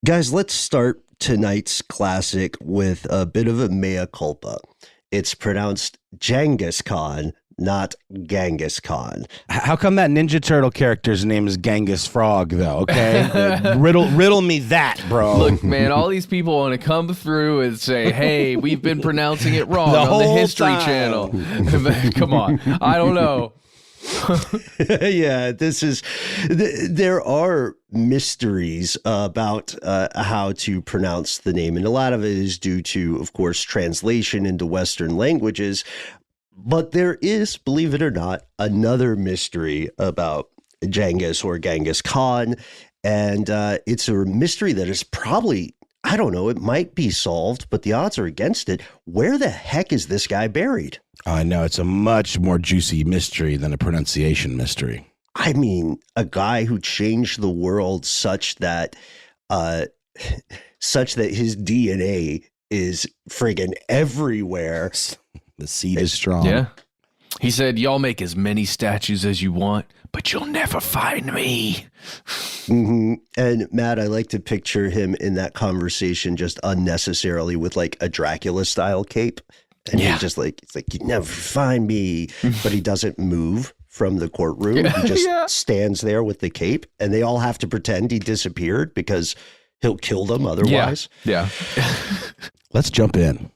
Guys, let's start tonight's classic with a bit of a mea culpa. It's pronounced Genghis Khan, not Genghis Khan. How come that Ninja Turtle character's name is Genghis Frog, though? Okay, riddle me that, bro. Look, man, all these people want to come through and say, "Hey, we've been pronouncing it wrong on the History Channel." Come on, I don't know. Yeah, there are mysteries about how to pronounce the name, and a lot of it is due to, of course, translation into Western languages. But there is, believe it or not, another mystery about Genghis or Genghis Khan, and it's a mystery that is probably, I don't know, it might be solved, but the odds are against it. Where the heck is this guy buried? I know, it's a much more juicy mystery than a pronunciation mystery. I mean, a guy who changed the world such that his DNA is friggin' everywhere. The seed is strong. Yeah. He said, "Y'all make as many statues as you want, but you'll never find me." Mm-hmm. And Matt, I like to picture him in that conversation just unnecessarily with like a Dracula style cape. And he's just like, it's like, "You never find me." But he doesn't move from the courtroom. He just stands there with the cape, and they all have to pretend he disappeared because he'll kill them otherwise. Yeah. Let's jump in.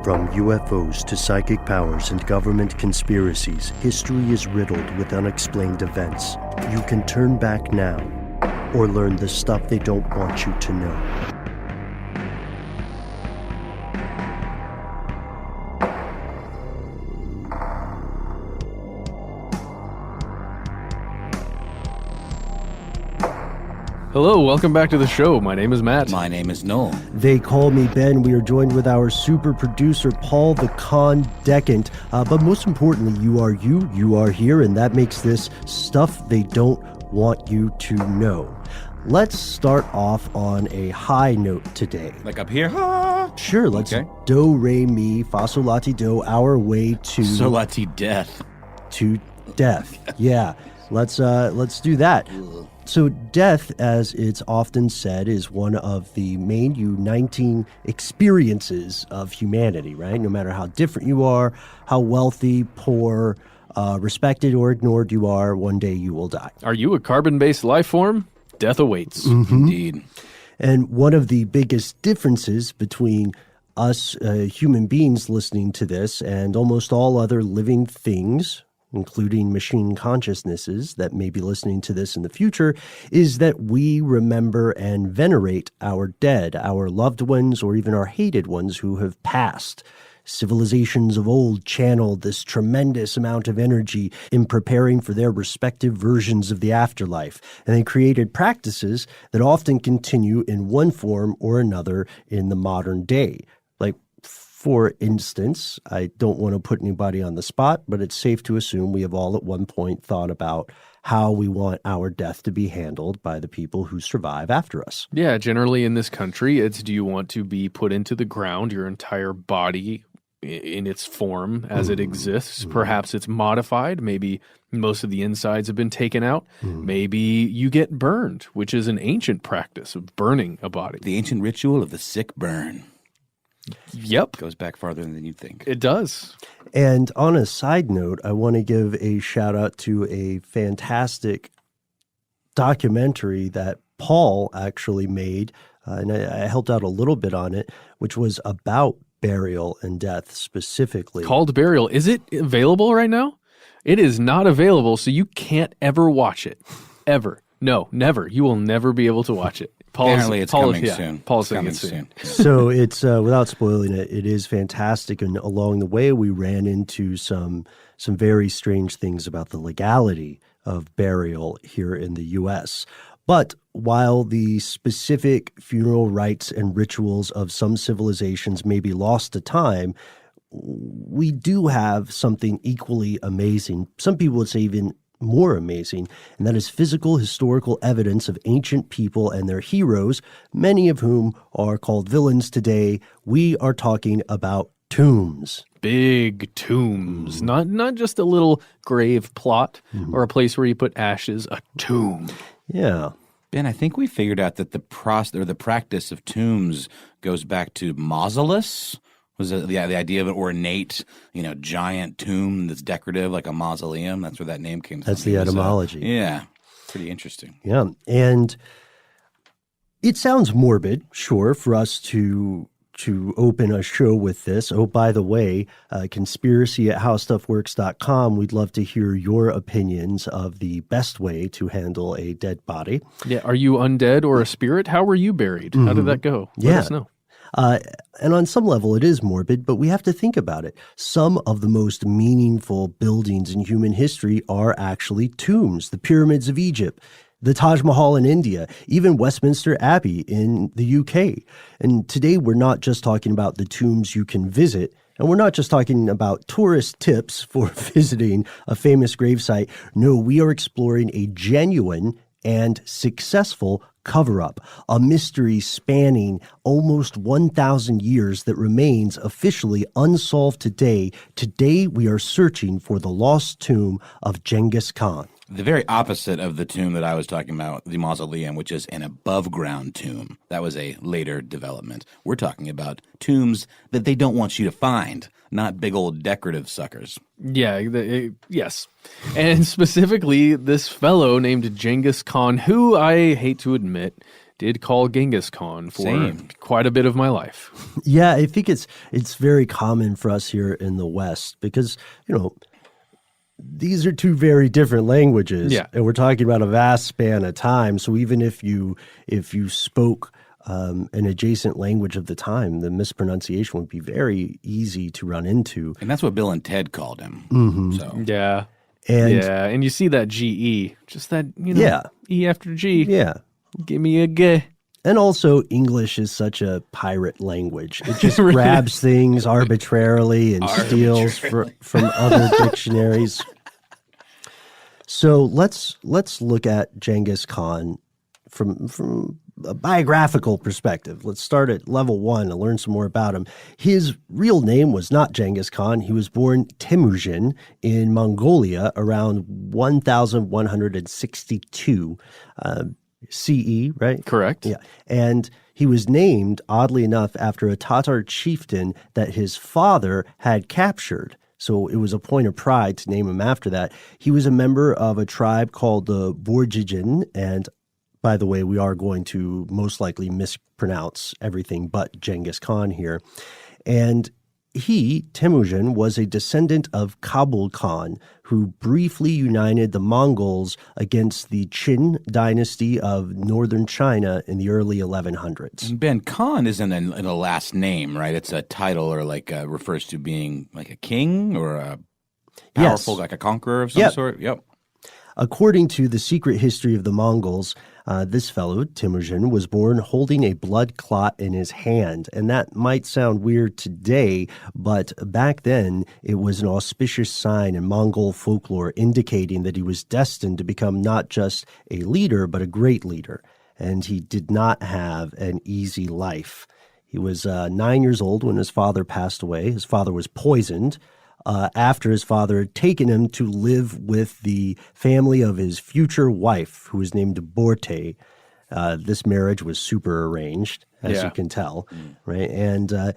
From UFOs to psychic powers and government conspiracies, history is riddled with unexplained events. You can turn back now or learn the stuff they don't want you to know. Hello, welcome back to the show. My name is Matt. My name is Noel. They call me Ben. We are joined with our super producer, Paul the Con Decant. But most importantly, you are here, and that makes this stuff they don't want you to know. Let's start off on a high note today. Like up here? Sure, let's do, re, mi, fa, sol, la, ti, do, our way to... Solati death. To death. Yeah, let's do that. So death, as it's often said, is one of the main uniting experiences of humanity, right? No matter how different you are, how wealthy, poor, respected or ignored you are, one day you will die. Are you a carbon-based life form? Death awaits. Mm-hmm. Indeed. And one of the biggest differences between us human beings listening to this and almost all other living things, including machine consciousnesses that may be listening to this in the future, is that we remember and venerate our dead, our loved ones, or even our hated ones who have passed. Civilizations of old channeled this tremendous amount of energy in preparing for their respective versions of the afterlife, and they created practices that often continue in one form or another in the modern day. Like, for instance, I don't want to put anybody on the spot, but it's safe to assume we have all at one point thought about how we want our death to be handled by the people who survive after us. Yeah, generally in this country, it's, do you want to be put into the ground, your entire body in its form as it exists? Perhaps it's modified. Maybe most of the insides have been taken out. Maybe you get burned, which is an ancient practice of burning a body. The ancient ritual of the sick burn. Yep. Goes back farther than you'd think. It does. And on a side note, I want to give a shout out to a fantastic documentary that Paul actually made, and I helped out a little bit on it, which was about burial and death specifically. Called Burial. Is it available right now? It is not available, so you can't ever watch it. Ever. No, never. You will never be able to watch it. Apparently it's coming soon. Paul's saying it's soon. So it's, without spoiling it, it is fantastic. And along the way, we ran into some very strange things about the legality of burial here in the U.S. But while the specific funeral rites and rituals of some civilizations may be lost to time, we do have something equally amazing. Some people would say even more amazing, and that is physical historical evidence of ancient people and their heroes, many of whom are called villains today. We are talking about tombs. Big tombs. Not just a little grave plot or a place where you put ashes, a tomb. Yeah. Ben, I think we figured out that the practice of tombs goes back to mausolus. Was the idea of an ornate, giant tomb that's decorative like a mausoleum? That's where that name came from. That's the etymology. Yeah, pretty interesting. Yeah, and it sounds morbid, sure, for us to open a show with this. Oh, by the way, conspiracy@howstuffworks.com. We'd love to hear your opinions of the best way to handle a dead body. Yeah. Are you undead or a spirit? How were you buried? How did that go? Let us know. And on some level, it is morbid, but we have to think about it. Some of the most meaningful buildings in human history are actually tombs. The pyramids of Egypt, the Taj Mahal in India, even Westminster Abbey in the UK. And today we're not just talking about the tombs you can visit, and we're not just talking about tourist tips for visiting a famous gravesite. No, we are exploring a genuine and successful cover-up, a mystery spanning almost 1,000 years that remains officially unsolved today. Today we are searching for the lost tomb of Genghis Khan. The very opposite of the tomb that I was talking about, the mausoleum, which is an above-ground tomb. That was a later development. We're talking about tombs that they don't want you to find, not big old decorative suckers. Yeah, yes. And specifically, this fellow named Genghis Khan, who I hate to admit did call Genghis Khan for quite a bit of my life. Yeah, I think it's very common for us here in the West because, these are two very different languages, and we're talking about a vast span of time. So even if you spoke an adjacent language of the time, the mispronunciation would be very easy to run into. And that's what Bill and Ted called him. Mm-hmm. So Yeah. And And you see that GE, just that, E after G. Yeah. Give me a G. And also, English is such a pirate language. It just grabs things arbitrarily and steals from other dictionaries. So let's look at Genghis Khan from a biographical perspective. Let's start at level 1 and learn some more about him. His real name was not Genghis Khan. He was born Temujin in Mongolia around 1162 CE, right? Correct. Yeah. And he was named, oddly enough, after a Tatar chieftain that his father had captured. So it was a point of pride to name him after that. He was a member of a tribe called the Borjigin. And by the way, we are going to most likely mispronounce everything but Genghis Khan here. And he, Temujin, was a descendant of Kabul Khan, who briefly united the Mongols against the Qin dynasty of northern China in the early 1100s. And Ben, Khan isn't in a last name, right? It's a title or refers to being like a king or a powerful, like a conqueror of some sort? Yep. According to the secret history of the Mongols, this fellow, Temujin, was born holding a blood clot in his hand. And that might sound weird today, but back then it was an auspicious sign in Mongol folklore indicating that he was destined to become not just a leader, but a great leader. And he did not have an easy life. He was 9 years old when his father passed away. His father was poisoned. After his father had taken him to live with the family of his future wife, who was named Borte. This marriage was super arranged, as you can tell, right? And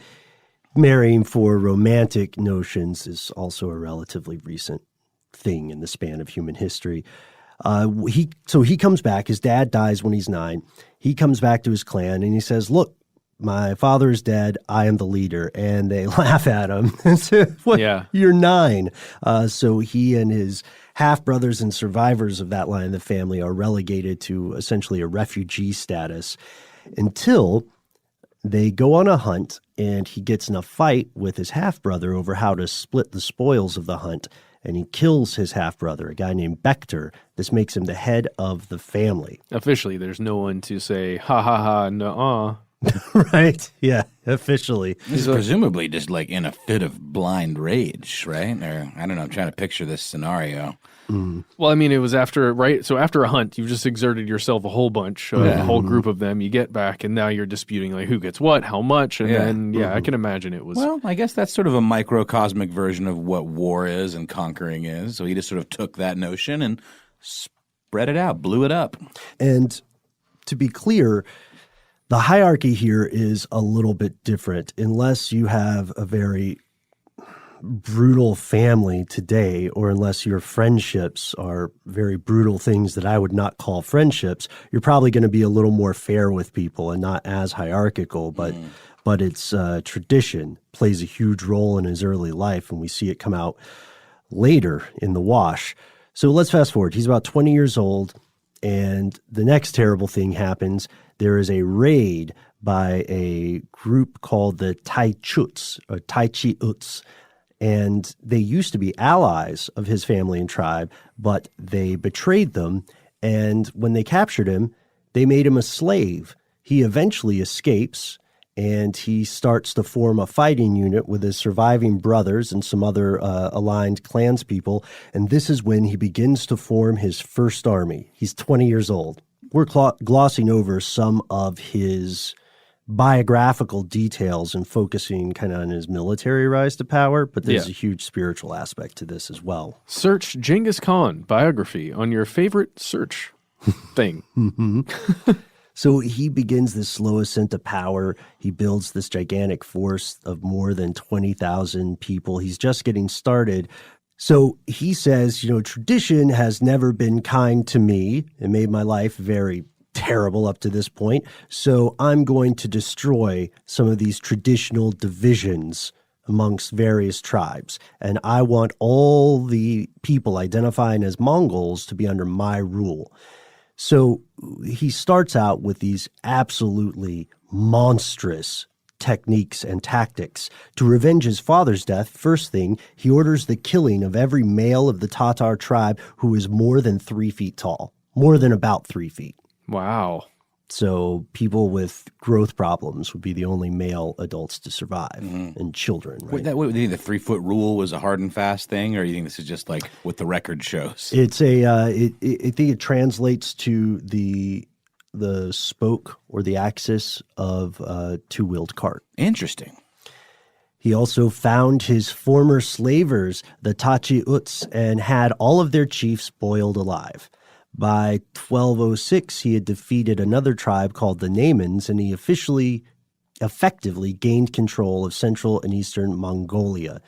marrying for romantic notions is also a relatively recent thing in the span of human history. He comes back. His dad dies when he's 9. He comes back to his clan and he says, "Look, my father is dead. I am the leader." And they laugh at him and say, "What? Yeah. You're 9. So he and his half-brothers and survivors of that line of the family are relegated to essentially a refugee status until they go on a hunt and he gets in a fight with his half-brother over how to split the spoils of the hunt. And he kills his half-brother, a guy named Bekter. This makes him the head of the family. Officially, there's no one to say, ha ha ha, nuh-uh. Right? Yeah, officially. This is presumably just like in a fit of blind rage, right? Or I don't know, I'm trying to picture this scenario. Well, I mean, it was after, right? So after a hunt, you've just exerted yourself a whole bunch, a whole group of them. You get back, and now you're disputing like who gets what, how much, and then I can imagine it was. Well, I guess that's sort of a microcosmic version of what war is and conquering is. So he just sort of took that notion and spread it out, blew it up. And to be clear, the hierarchy here is a little bit different unless you have a very brutal family today, or unless your friendships are very brutal things that I would not call friendships. You're probably going to be a little more fair with people and not as hierarchical, but it's tradition plays a huge role in his early life, and we see it come out later in the wash. So let's fast forward. He's about 20 years old, and the next terrible thing happens. There is a raid by a group called the Taichuts, or Taichi-Uts, and they used to be allies of his family and tribe, but they betrayed them, and when they captured him, they made him a slave. He eventually escapes, and he starts to form a fighting unit with his surviving brothers and some other aligned clanspeople, and this is when he begins to form his first army. He's 20 years old. We're glossing over some of his biographical details and focusing kind of on his military rise to power, but there's a huge spiritual aspect to this as well. Search Genghis Khan biography on your favorite search thing. So he begins this slow ascent to power. He builds this gigantic force of more than 20,000 people. He's just getting started. So he says, tradition has never been kind to me. It made my life very terrible up to this point. So I'm going to destroy some of these traditional divisions amongst various tribes. And I want all the people identifying as Mongols to be under my rule. So he starts out with these absolutely monstrous techniques and tactics. To revenge his father's death, first thing, he orders the killing of every male of the Tatar tribe who is more than 3 feet tall, more than about 3 feet. Wow. So people with growth problems would be the only male adults to survive, and children, right? Do you think the 3 foot rule was a hard and fast thing, or do you think this is just like what the record shows? It's I think it translates to the spoke or the axis of a two-wheeled cart. Interesting. He also found his former slavers, the Tachi-Uts, and had all of their chiefs boiled alive. By 1206, he had defeated another tribe called the Naimans, and he effectively gained control of central and eastern Mongolia.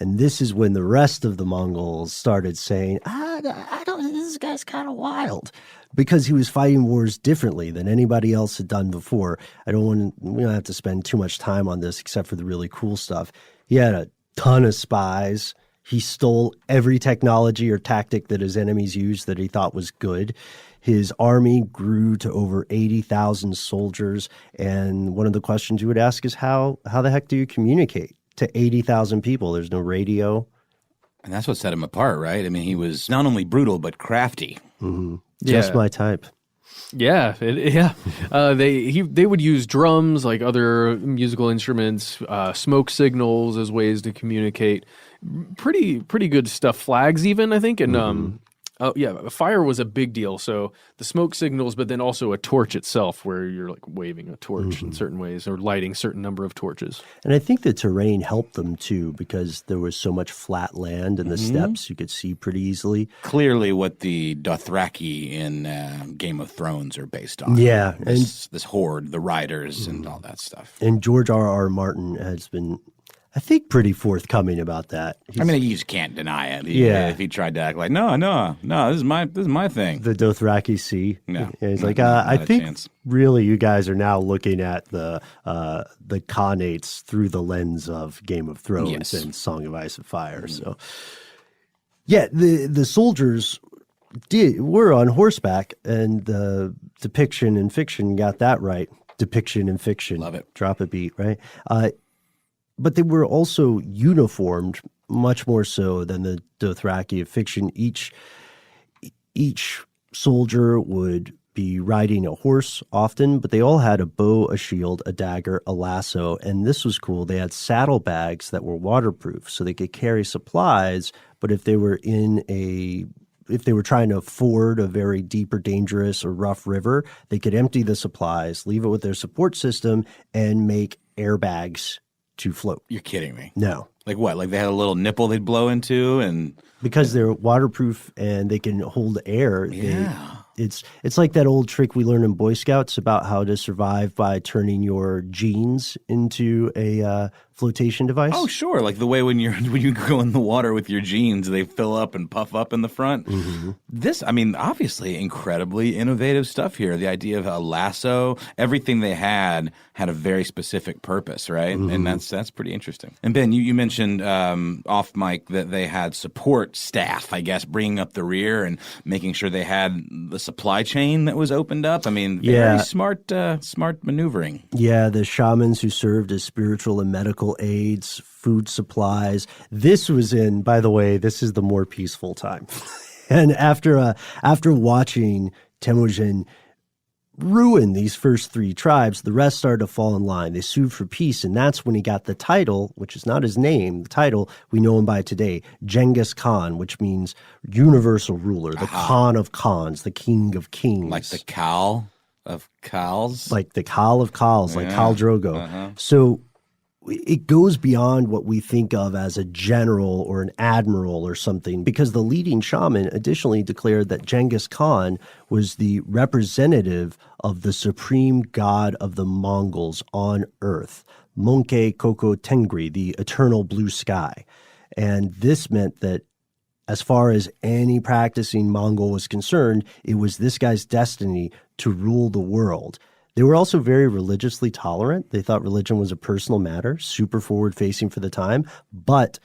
And this is when the rest of the Mongols started saying, this guy's kind of wild, because he was fighting wars differently than anybody else had done before. We don't have to spend too much time on this except for the really cool stuff. He had a ton of spies. He stole every technology or tactic that his enemies used that he thought was good. His army grew to over 80,000 soldiers. And one of the questions you would ask is, how the heck do you communicate to 80,000 people? There's no radio. And that's what set him apart, right? I mean, he was not only brutal, but crafty. Mm-hmm. Just my type. Yeah, they would use drums, like other musical instruments, smoke signals as ways to communicate. Pretty good stuff. Flags, even, I think, and fire was a big deal. So the smoke signals, but then also a torch itself, where you're like waving a torch in certain ways or lighting certain number of torches. And I think the terrain helped them too, because there was so much flat land and the steppes you could see pretty easily. Clearly, what the Dothraki in Game of Thrones are based on. Yeah, this horde, the riders, and all that stuff. And George R.R. Martin has been, I think, pretty forthcoming about that. I mean, you just can't deny it. If he tried to act like, no, this is my thing. The Dothraki Sea. No, he's like, I think really you guys are now looking at the Khanates through the lens of Game of Thrones and Song of Ice and Fire. So, yeah, the soldiers were on horseback, and the depiction in fiction got that right. Depiction in fiction. Love it. Drop a beat, right? But they were also uniformed much more so than the Dothraki of fiction. Each soldier would be riding a horse often, but they all had a bow, a shield, a dagger, a lasso, and this was cool. They had saddlebags that were waterproof, so they could carry supplies, but if they were trying to ford a very deep or dangerous or rough river, they could empty the supplies, leave it with their support system, and make airbags to float. You're kidding me. No. Like what? Like they had a little nipple they'd blow into, and because they're waterproof and they can hold air. Yeah. It's like that old trick we learned in Boy Scouts about how to survive by turning your jeans into a flotation device. Oh, sure. Like the way when you go in the water with your jeans, they fill up and puff up in the front. Mm-hmm. This, I mean, obviously incredibly innovative stuff here. The idea of a lasso, everything they had a very specific purpose, right? Mm-hmm. And that's pretty interesting. And Ben, you mentioned off mic that they had support staff, I guess, bringing up the rear and making sure they had the supply chain that was opened up. I mean, very smart maneuvering. Yeah, the shamans who served as spiritual and medical aids, food supplies. This was in, by the way, this is the more peaceful time. And after watching Temujin ruin these first three tribes, the rest started to fall in line. They sued for peace, and that's when he got the title, which is not his name, the title we know him by today, Genghis Khan, which means universal ruler, the Khan of Khans, the king of kings. Like the Khal of Khals? Like the Khal of Khals, like Khal Drogo. So it goes beyond what we think of as a general or an admiral or something, because the leading shaman additionally declared that Genghis Khan was the representative of the supreme god of the Mongols on earth, Monke Koko Tengri, the eternal blue sky. And this meant that as far as any practicing Mongol was concerned, it was this guy's destiny to rule the world. They were also very religiously tolerant. They thought religion was a personal matter, super forward-facing for the time. But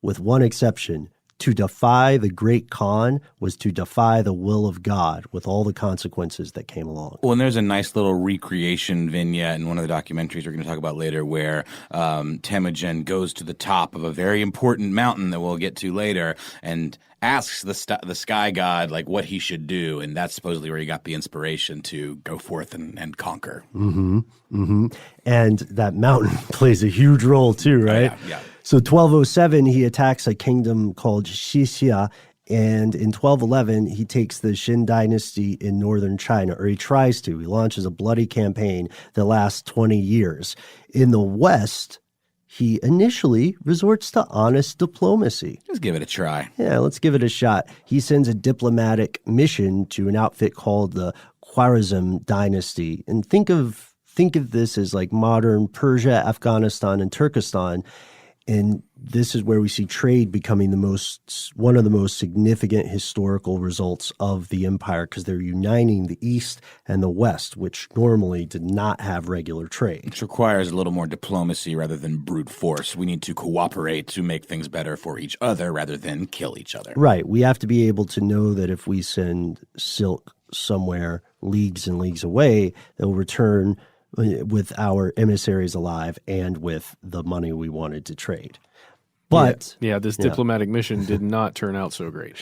with one exception, to defy the great Khan was to defy the will of God with all the consequences that came along. Well, and there's a nice little recreation vignette in one of the documentaries we're going to talk about later where Temujin goes to the top of a very important mountain that we'll get to later and asks the sky god like what he should do, and that's supposedly where he got the inspiration to go forth and conquer. Mm-hmm. Mm-hmm. And that mountain plays a huge role too, right? Yeah. So 1207, he attacks a kingdom called Xixia, and in 1211, he takes the Xin dynasty in northern China, or he tries to. He launches a bloody campaign that lasts 20 years. In the West, he initially resorts to honest diplomacy. Just give it a try. Yeah, let's give it a shot. He sends a diplomatic mission to an outfit called the Khwarezm dynasty. And think of this as like modern Persia, Afghanistan, and Turkestan. And this is where we see trade becoming one of the most significant historical results of the empire, because they're uniting the East and the West, which normally did not have regular trade. Which requires a little more diplomacy rather than brute force. We need to cooperate to make things better for each other rather than kill each other. Right. We have to be able to know that if we send silk somewhere leagues and leagues away, they'll return with our emissaries alive and with the money we wanted to trade. But this diplomatic mission did not turn out so great.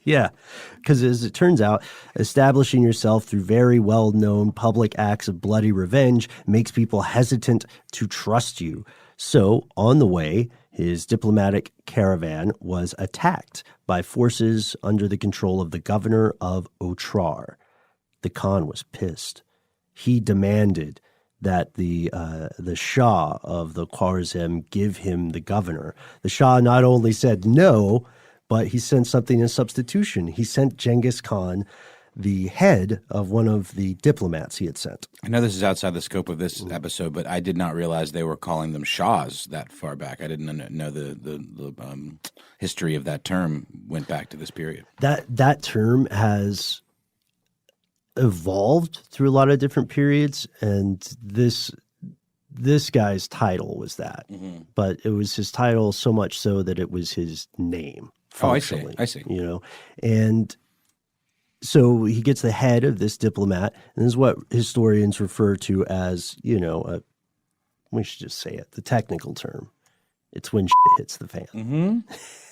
Yeah. Because as it turns out, establishing yourself through very well-known public acts of bloody revenge makes people hesitant to trust you. So on the way, his diplomatic caravan was attacked by forces under the control of the governor of Otrar. The Khan was pissed. He demanded that the Shah of the Khwarezm give him the governor. The Shah not only said no, but he sent something in substitution. He sent Genghis Khan the head of one of the diplomats he had sent. I know this is outside the scope of this episode, but I did not realize they were calling them Shahs that far back. I didn't know the history of that term went back to this period. That term has evolved through a lot of different periods, and this guy's title was that. Mm-hmm. But it was his title so much so that it was his name. Oh, I see. You know, and so he gets the head of this diplomat, and this is what historians refer to as, we should just say it, the technical term. It's when shit hits the fan. Mm-hmm.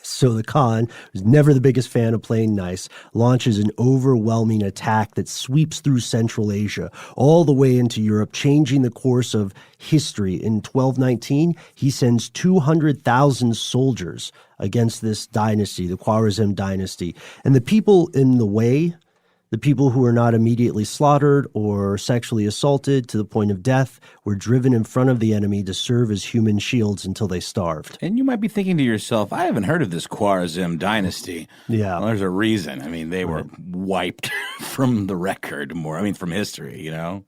So the Khan, who's never the biggest fan of playing nice, launches an overwhelming attack that sweeps through Central Asia all the way into Europe, changing the course of history. In 1219, he sends 200,000 soldiers against this dynasty, the Khwarezm dynasty. And the people in the way, The people who were not immediately slaughtered or sexually assaulted to the point of death were driven in front of the enemy to serve as human shields until they starved. And you might be thinking to yourself, I haven't heard of this Khwarazm dynasty. Yeah. Well, there's a reason. I mean, they were wiped from the record from history, you know?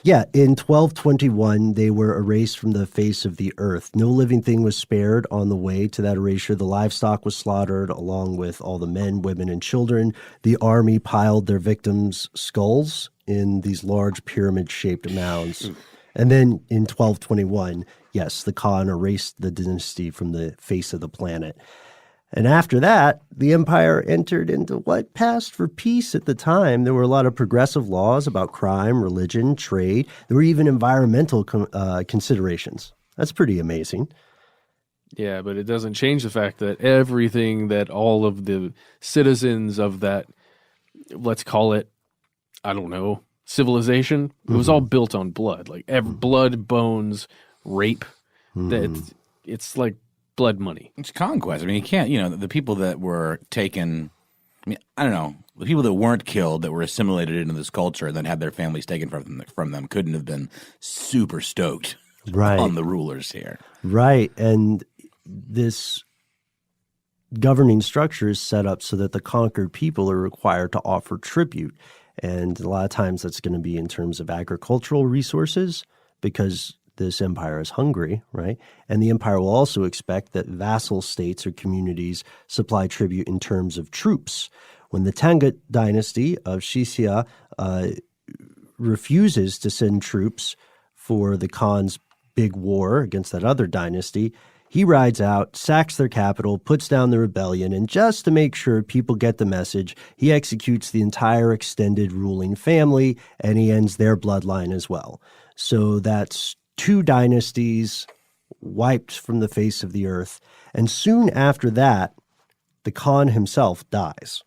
Yeah, in 1221, they were erased from the face of the earth. No living thing was spared on the way to that erasure. The livestock was slaughtered along with all the men, women, and children. The army piled their victims' skulls in these large pyramid-shaped mounds. And then in 1221, yes, the Khan erased the dynasty from the face of the planet. And after that, the empire entered into what passed for peace at the time. There were a lot of progressive laws about crime, religion, trade. There were even environmental considerations. That's pretty amazing. Yeah, but it doesn't change the fact that everything that all of the citizens of that, let's call it, I don't know, civilization, it was all built on blood. Like blood, bones, rape. It's like blood money. It's conquest. I mean, you can't, the people that were taken, I don't know, the people that weren't killed, that were assimilated into this culture and then had their families taken from them couldn't have been super stoked on the rulers here. Right. And this governing structure is set up so that the conquered people are required to offer tribute. And a lot of times that's going to be in terms of agricultural resources, because this empire is hungry, right? And the empire will also expect that vassal states or communities supply tribute in terms of troops. When the Tangut dynasty of Shishya refuses to send troops for the Khan's big war against that other dynasty, he rides out, sacks their capital, puts down the rebellion, and just to make sure people get the message, he executes the entire extended ruling family, and he ends their bloodline as well. So that's 2 dynasties wiped from the face of the earth. And soon after that, the Khan himself dies.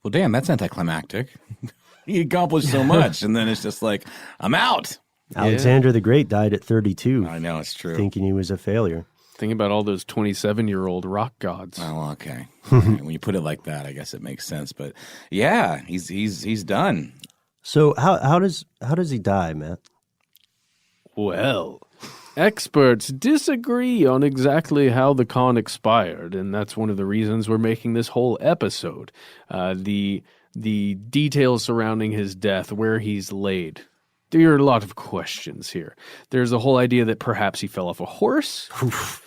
Well, damn, that's anticlimactic. He accomplished so much, and then it's just like, I'm out. Alexander the Great died at 32. I know, it's true. Thinking he was a failure. Think about all those 27-year-old rock gods. Oh, okay. When you put it like that, I guess it makes sense. But yeah, he's done. So how does he die, Matt? Well, experts disagree on exactly how the Khan expired, and that's one of the reasons we're making this whole episode. The details surrounding his death, where he's laid. There are a lot of questions here. There's a whole idea that perhaps he fell off a horse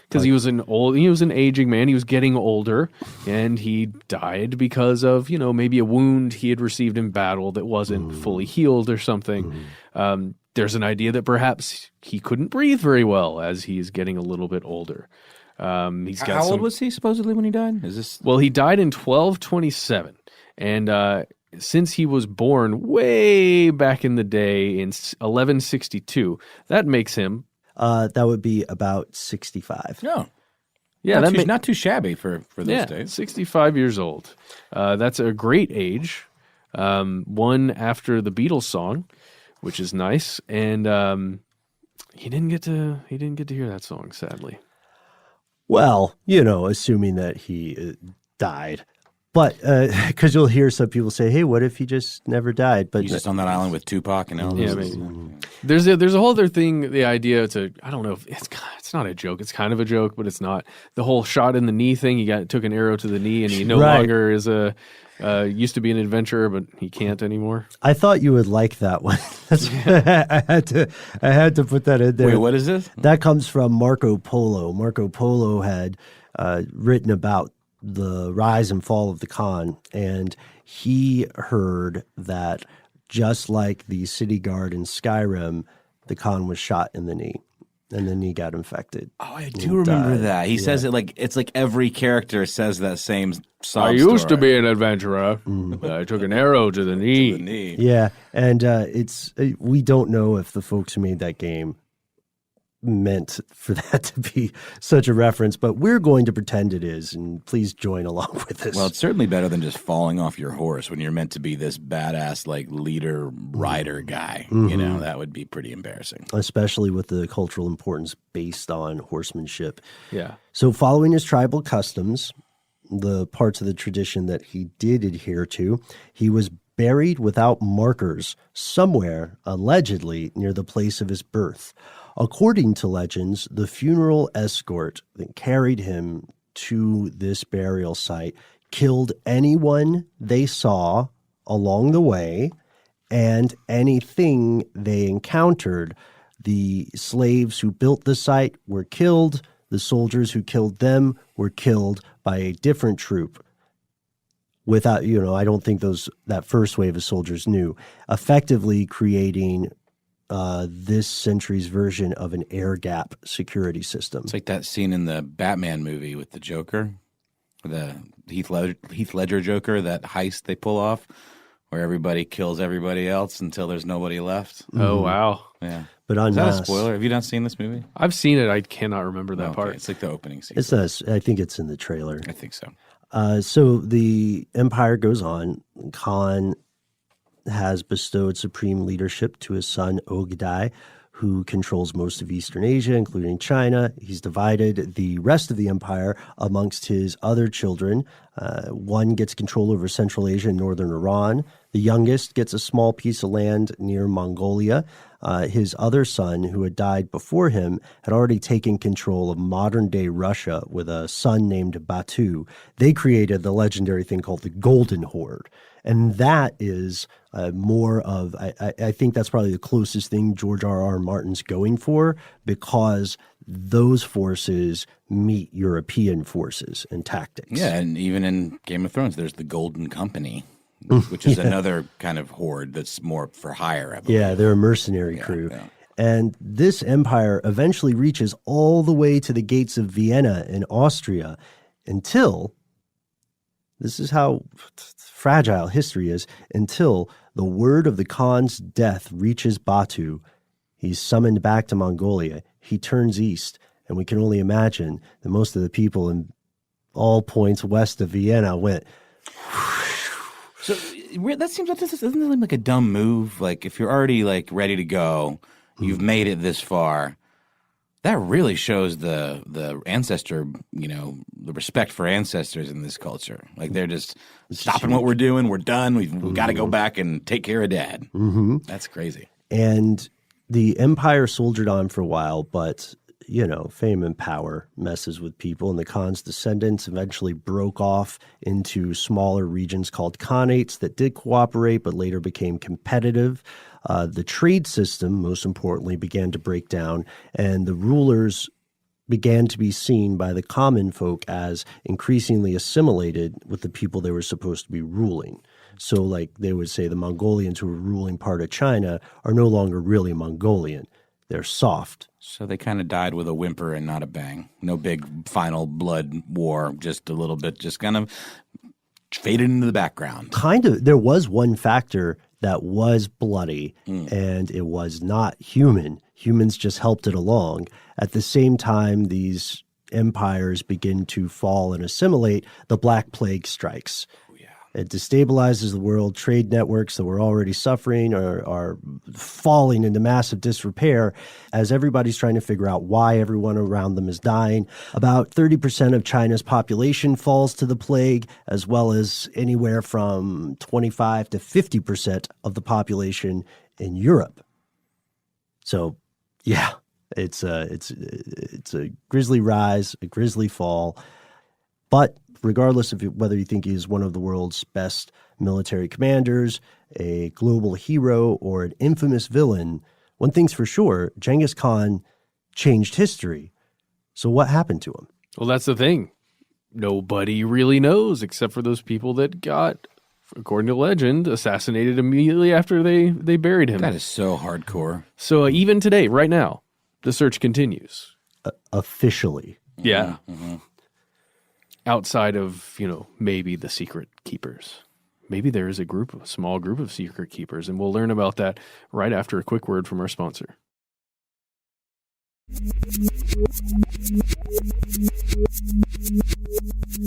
because he was an aging man. He was getting older, and he died because of maybe a wound he had received in battle that wasn't fully healed or something. There's an idea that perhaps he couldn't breathe very well as he's getting a little bit older. How old was he supposedly when he died? Well, he died in 1227, and since he was born way back in the day in 1162, that makes him that would be about 65. No. Yeah, not too shabby for those days. 65 years old. That's a great age. One after the Beatles song, which is nice, and he didn't get to hear that song, sadly. Well, assuming that he died. But because you'll hear some people say, "Hey, what if he just never died?" But he's just on that island with Tupac and Elvis. Yeah, maybe. There's a whole other thing. The idea I don't know if it's not a joke. It's kind of a joke, but it's not. The whole shot in the knee thing. He took an arrow to the knee, and he no longer is used to be an adventurer, but he can't anymore. I thought you would like that one. I had to put that in there. Wait, what is this? That comes from Marco Polo. Marco Polo had written about the rise and fall of the Khan, and he heard that just like the city guard in Skyrim, the Khan was shot in the knee, and the knee got infected. Oh, I do remember that. He says it it's like every character says that same sob I used to be an adventurer. I took an arrow to the knee. Yeah, and we don't know if the folks who made that game meant for that to be such a reference, but we're going to pretend it is, and please join along with us. Well, it's certainly better than just falling off your horse when you're meant to be this badass leader rider guy. That would be pretty embarrassing, especially with the cultural importance based on horsemanship. Yeah. So following his tribal customs, the parts of the tradition that he did adhere to. He was buried without markers somewhere, allegedly, near the place of his birth. According to legends, the funeral escort that carried him to this burial site killed anyone they saw along the way and anything they encountered. The slaves who built the site were killed. The soldiers who killed them were killed by a different troop. Without, I don't think that first wave of soldiers knew, effectively creating this century's version of an air gap security system. It's like that scene in the Batman movie with the Joker, the Heath Ledger Joker, that heist they pull off, where everybody kills everybody else until there's nobody left. Oh, wow. Yeah. But Is that a spoiler? Have you not seen this movie? I've seen it. I cannot remember that part. It's like the opening scene. I think it's in the trailer. I think so. So the empire goes on. Khan has bestowed supreme leadership to his son Ogedai, who controls most of Eastern Asia, including China. He's divided the rest of the empire amongst his other children. One gets control over Central Asia and northern Iran. The youngest gets a small piece of land near Mongolia. His other son, who had died before him, had already taken control of modern-day Russia with a son named Batu. They created the legendary thing called the Golden Horde. And that is more of, I think that's probably the closest thing George R.R. Martin's going for, because those forces meet European forces and tactics. Yeah, and even in Game of Thrones, there's the Golden Company, which is another kind of horde that's more for hire, I believe. Yeah, they're a mercenary crew. Yeah. And this empire eventually reaches all the way to the gates of Vienna in Austria until, this is how fragile history is, until the word of the Khan's death reaches Batu. He's summoned back to Mongolia. He turns east, and we can only imagine that most of the people in all points west of Vienna went. So that seems doesn't it like a dumb move? Like if you're already like ready to go, you've made it this far. That really shows the ancestor, the respect for ancestors in this culture. Like they're just stopping what we're doing. We're done. We've got to go back and take care of Dad. Mm-hmm. That's crazy. And the empire soldiered on for a while, but fame and power messes with people, and the Khan's descendants eventually broke off into smaller regions called khanates that did cooperate but later became competitive. The trade system, most importantly, began to break down, and the rulers began to be seen by the common folk as increasingly assimilated with the people they were supposed to be ruling. So like they would say the Mongolians who were ruling part of China are no longer really Mongolian. They're soft. So they kind of died with a whimper and not a bang. No big final blood war, just a little bit, just kind of faded into the background. Kind of. There was one factor that was bloody, and it was not human. Humans just helped it along. At the same time, these empires begin to fall and assimilate, the Black Plague strikes. It destabilizes the world. Trade networks that were already suffering are falling into massive disrepair as everybody's trying to figure out why everyone around them is dying. About 30% of China's population falls to the plague, as well as anywhere from 25 to 50% of the population in Europe. So, yeah, it's a grisly rise, a grisly fall, but regardless of whether you think he's one of the world's best military commanders, a global hero, or an infamous villain, one thing's for sure, Genghis Khan changed history. So what happened to him? Well, that's the thing. Nobody really knows except for those people that got, according to legend, assassinated immediately after they buried him. That is so hardcore. So even today, right now, the search continues. Officially. Yeah. Mm-hmm. Outside of, maybe the secret keepers. Maybe there is a small group of secret keepers, and we'll learn about that right after a quick word from our sponsor.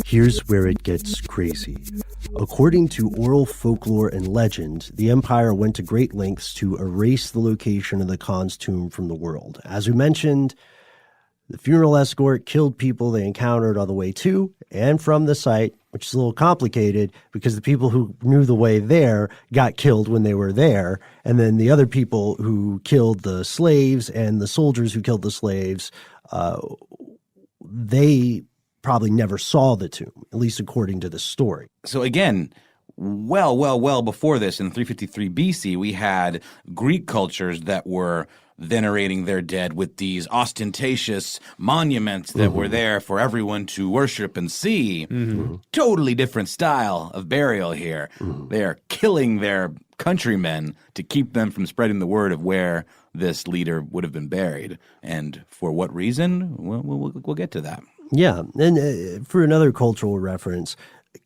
Here's where it gets crazy. According to oral folklore and legend, the empire went to great lengths to erase the location of the Khan's tomb from the world. As we mentioned, The funeral escort killed people they encountered on the way to and from the site, which is a little complicated because the people who knew the way there got killed when they were there. And then the other people who killed the slaves and the soldiers who killed the slaves, they probably never saw the tomb, at least according to the story. So again, well before this, in 353 BC, we had Greek cultures that were venerating their dead with these ostentatious monuments that were there for everyone to worship and see. Totally different style of burial here. They are killing their countrymen to keep them from spreading the word of where this leader would have been buried. And for what reason? We'll get to that. Yeah. And for another cultural reference,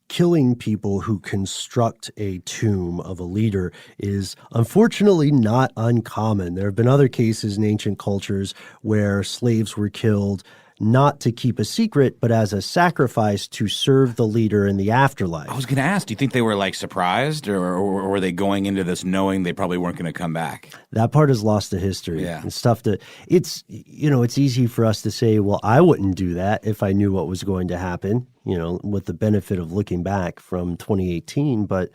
killing people who construct a tomb of a leader is unfortunately not uncommon. There have been other cases in ancient cultures where slaves were killed not to keep a secret, but as a sacrifice to serve the leader in the afterlife. I was going to ask, do you think they were like surprised or were they going into this knowing they probably weren't going to come back? That part is lost to history. Yeah. And stuff that it's easy for us to say, well, I wouldn't do that if I knew what was going to happen, with the benefit of looking back from 2018. But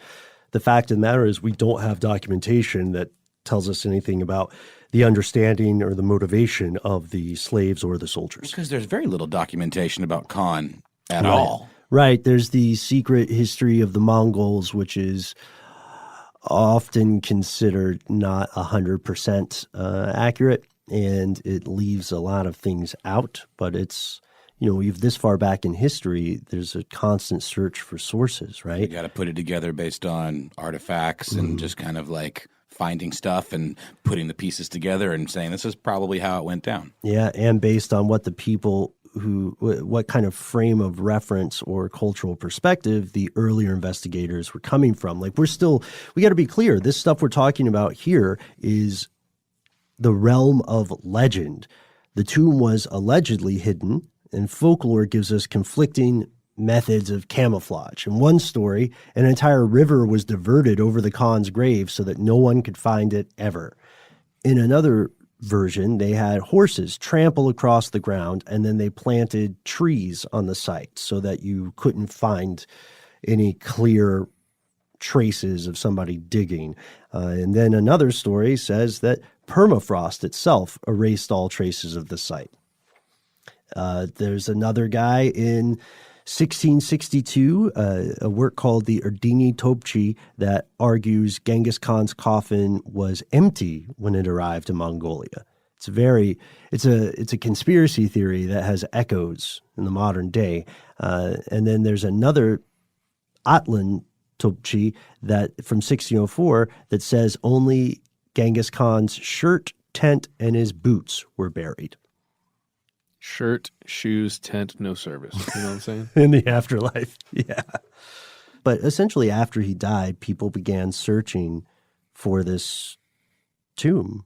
the fact of the matter is we don't have documentation that tells us anything about the understanding or the motivation of the slaves or the soldiers. Because there's very little documentation about Khan at all. Right. There's the secret history of the Mongols, which is often considered not 100% accurate, and it leaves a lot of things out. But it's, we've this far back in history, there's a constant search for sources, right? You got to put it together based on artifacts and just kind of like finding stuff and putting the pieces together and saying this is probably how it went down. Yeah, and based on what the people what kind of frame of reference or cultural perspective the earlier investigators were coming from. Like we got to be clear, this stuff we're talking about here is the realm of legend. The tomb was allegedly hidden, and folklore gives us conflicting methods of camouflage. In one story, an entire river was diverted over the Khan's grave so that no one could find it ever. In another version, they had horses trample across the ground, and then they planted trees on the site so that you couldn't find any clear traces of somebody digging. And then another story says that permafrost itself erased all traces of the site. There's another guy in 1662, a work called the Erdeni Topçi that argues Genghis Khan's coffin was empty when it arrived in Mongolia. It's a conspiracy theory that has echoes in the modern day. And then there's another Atlan Topçi that from 1604 that says only Genghis Khan's shirt, tent, and his boots were buried. Shirt, shoes, tent, no service. You know what I'm saying? In the afterlife, yeah. But essentially after he died, people began searching for this tomb.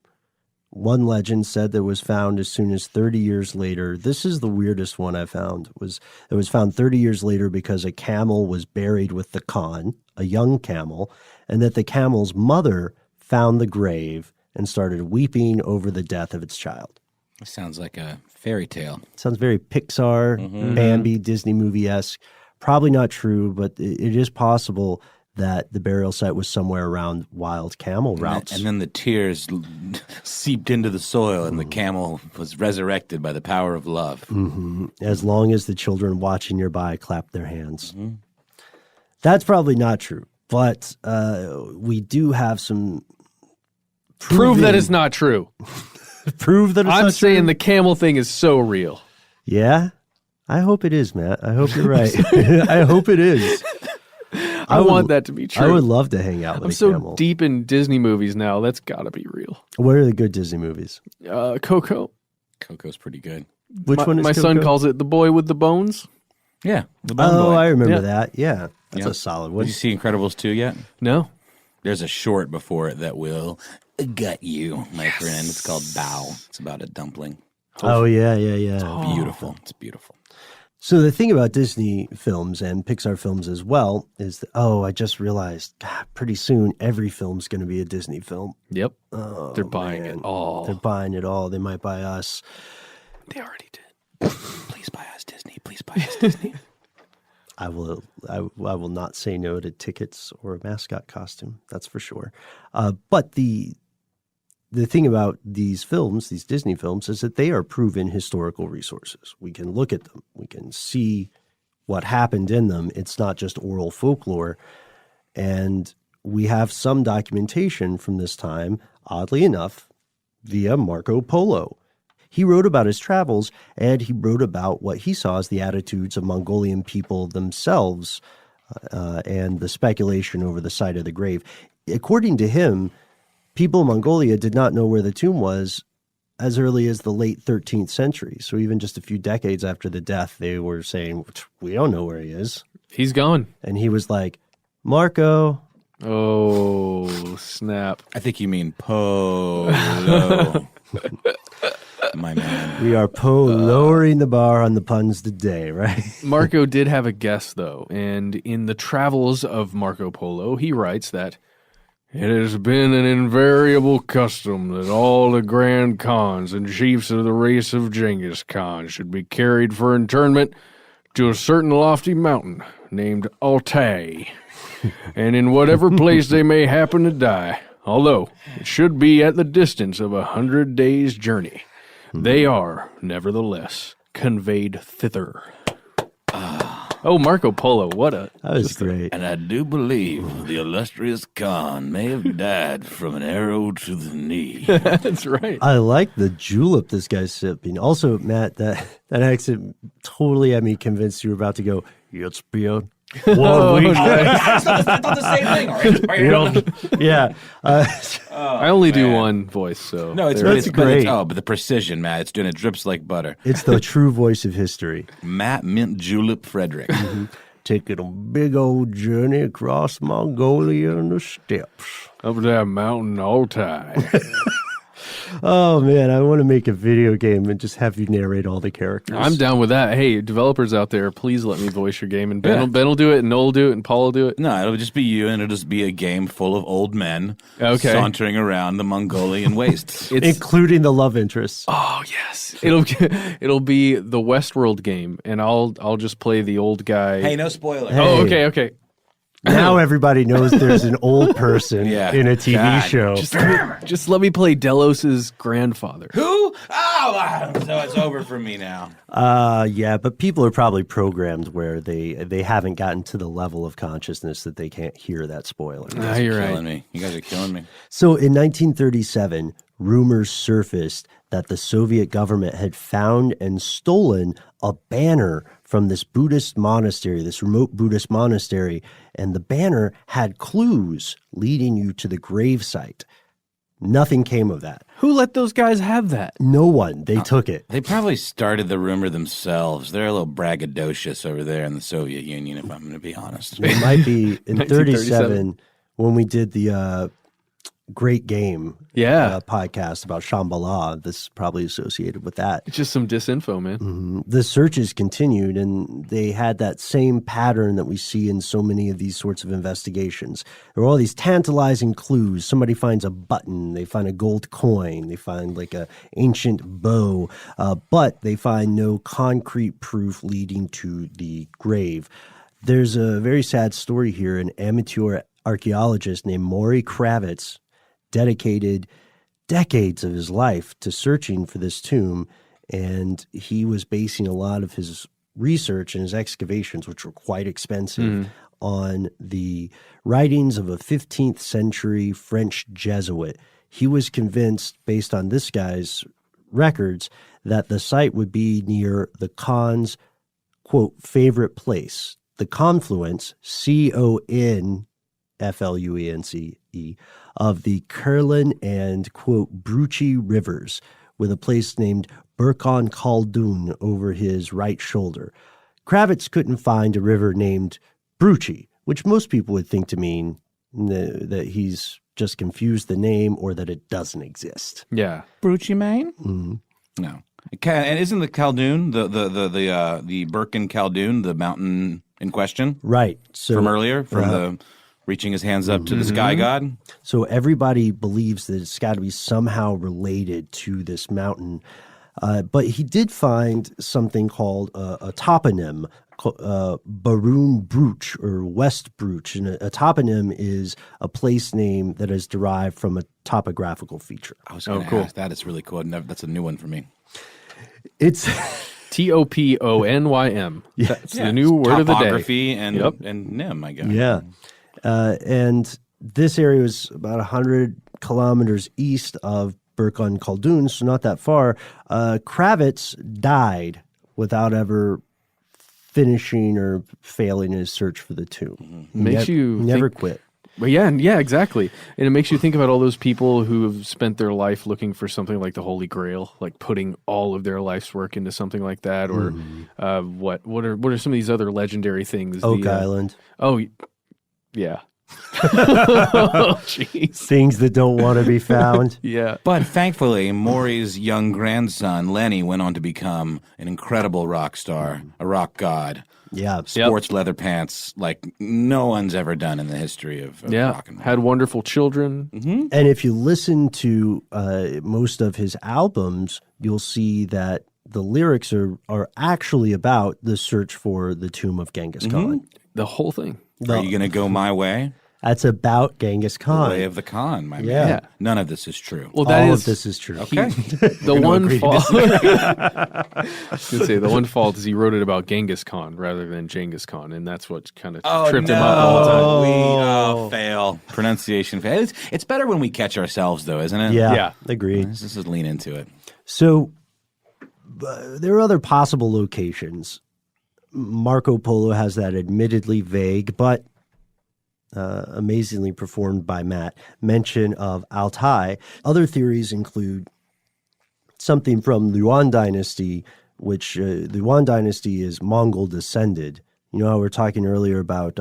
One legend said that it was found as soon as 30 years later. This is the weirdest one I found. It was found 30 years later because a camel was buried with the Khan, a young camel, and that the camel's mother found the grave and started weeping over the death of its child. It sounds like a fairy tale. Sounds very Pixar, Bambi, Disney movie-esque. Probably not true, but it is possible that the burial site was somewhere around wild camel routes. And then the tears seeped into the soil and the camel was resurrected by the power of love. As long as the children watching nearby clapped their hands. That's probably not true, but we do have some Prove that it's not true. Prove that it's I'm not saying true? the camel thing is so real. Yeah? I hope it is, Matt. I hope you're right. I hope it is. I want that to be true. I would love to hang out with I'm a camel. so deep in Disney movies now. That's got to be real. What are the good Disney movies? Coco. Coco's pretty good. Which one is my son Coco? calls it the boy with the bones. Yeah. The Bone Oh, Boy. I remember Yeah. that. Yeah. That's Yeah. a solid Did one. you see Incredibles 2 yet? No. There's a short before it that will gut you, my friend. It's called Bow. It's about a dumpling. Oh, yeah. Beautiful. It's beautiful. So the thing about Disney films and Pixar films as well is that, I just realized, God, pretty soon every film's going to be a Disney film. Yep. Oh, They're buying man. it all. They're buying it all. They might buy us. They already did. Please buy us Disney. Please buy us Disney. I will not say no to tickets or a mascot costume. That's for sure. But the thing about these films, these Disney films, is that they are proven historical resources. We can look at them. We can see what happened in them. It's not just oral folklore. And we have some documentation from this time, oddly enough, via Marco Polo. He wrote about his travels, and he wrote about what he saw as the attitudes of Mongolian people themselves and the speculation over the site of the grave. According to him, people in Mongolia did not know where the tomb was as early as the late 13th century. So even just a few decades after the death, they were saying, we don't know where he is. He's gone. And he was like, Marco. Oh, snap. I think you mean Polo. My man. We are lowering the bar on the puns today, right? Marco did have a guess, though, and in the Travels of Marco Polo, he writes that it has been an invariable custom that all the grand khans and chiefs of the race of Genghis Khan should be carried for internment to a certain lofty mountain named Altai, and in whatever place they may happen to die, although it should be at the distance of 100 days' journey. They are, nevertheless, conveyed thither. Oh, Marco Polo, that was great. And I do believe the illustrious Khan may have died from an arrow to the knee. That's right. I like the julep this guy's sipping. Also, Matt, that accent totally had me convinced you were about to go, it's beer. I thought the same thing. Yeah. I only do one voice, so. No, it's great. But the precision, Matt. It's doing it drips like butter. It's the true voice of history. Matt Mint Julep Frederick. Taking a big old journey across Mongolia and the steppes. Up that mountain Altai. Oh, man, I want to make a video game and just have you narrate all the characters. I'm down with that. Hey, developers out there, please let me voice your game. And Ben will do it, and Noel will do it, and Paul will do it. No, it'll just be you, and it'll just be a game full of old men sauntering around the Mongolian wastes. Including the love interests. Oh, yes. It'll be the Westworld game, and I'll just play the old guy. Hey, no spoiler. Hey. Oh, okay. Now everybody knows there's an old person in a TV show. Just let me play Delos's grandfather. Who? Oh, so it's over for me now. Yeah, but people are probably programmed where they haven't gotten to the level of consciousness that they can't hear that spoiler. You're killing right. me. You guys are killing me. So in 1937, rumors surfaced that the Soviet government had found and stolen a banner from this Buddhist monastery, this remote Buddhist monastery, and the banner had clues leading you to the gravesite. Nothing came of that. Who let those guys have that? No one. They took it. They probably started the rumor themselves. They're a little braggadocious over there in the Soviet Union, if I'm going to be honest. It might be in 37 when we did the Great Game podcast about Shambhala. This is probably associated with that. It's just some disinfo, man. Mm-hmm. The searches continued, and they had that same pattern that we see in so many of these sorts of investigations. There are all these tantalizing clues. Somebody finds a button, they find a gold coin, they find like a ancient bow, but they find no concrete proof leading to the grave. There's a very sad story here. An amateur archaeologist named Maury Kravitz dedicated decades of his life to searching for this tomb, and he was basing a lot of his research and his excavations, which were quite expensive, on the writings of a 15th century French Jesuit. He was convinced, based on this guy's records, that the site would be near the Khan's, quote, favorite place, the confluence, Confluence, of the Kurlan and, quote, Bruchi rivers, with a place named Burkhan Khaldun over his right shoulder. Kravitz couldn't find a river named Bruchi, which most people would think to mean that he's just confused the name or that it doesn't exist. Yeah. Bruchi, Maine? Mm-hmm. No. And isn't the Khaldun, the Burkhan Khaldun, the mountain in question? Right. So, from earlier, from the reaching his hands up to the sky god? So everybody believes that it's got to be somehow related to this mountain. But he did find something called a toponym, Baroon Bruch or West Bruch. And a toponym is a place name that is derived from a topographical feature. I was going to ask. That is really cool. That's a new one for me. It's Toponym. That's the new word of the day. Topography and nim, I guess. Yeah. And this area was about 100 kilometers east of Burkhan Khaldun, so not that far. Kravitz died without ever finishing or failing his search for the tomb. Makes you never think- quit. Well, yeah, exactly. And it makes you think about all those people who have spent their life looking for something like the Holy Grail, like putting all of their life's work into something like that, or what are some of these other legendary things? Oak Island. Oh, yeah. Oh, jeez. Things that don't want to be found. Yeah. But thankfully, Maury's young grandson, Lenny, went on to become an incredible rock star, a rock god. Yeah. Sports leather pants like no one's ever done in the history of rock and roll. Had wonderful children. And if you listen to most of his albums, you'll see that the lyrics are actually about the search for the tomb of Genghis Khan. The whole thing. Are you going to go my way? That's about Genghis Khan. The way of the Khan, my Yeah. man. None of this is true. Well, All of this is true. Okay. The one fault. I was going to say the one fault is he wrote it about Genghis Khan rather than Genghis Khan, and that's what kind of tripped him up all the time. Fail. Pronunciation fail. It's better when we catch ourselves, though, isn't it? Yeah, Yeah. agreed. Let's just lean into it. So there are other possible locations. Marco Polo has that admittedly vague, but amazingly performed by Matt, mention of Altai. Other theories include something from the Yuan dynasty, which the Yuan dynasty is Mongol descended. You know how we were talking earlier about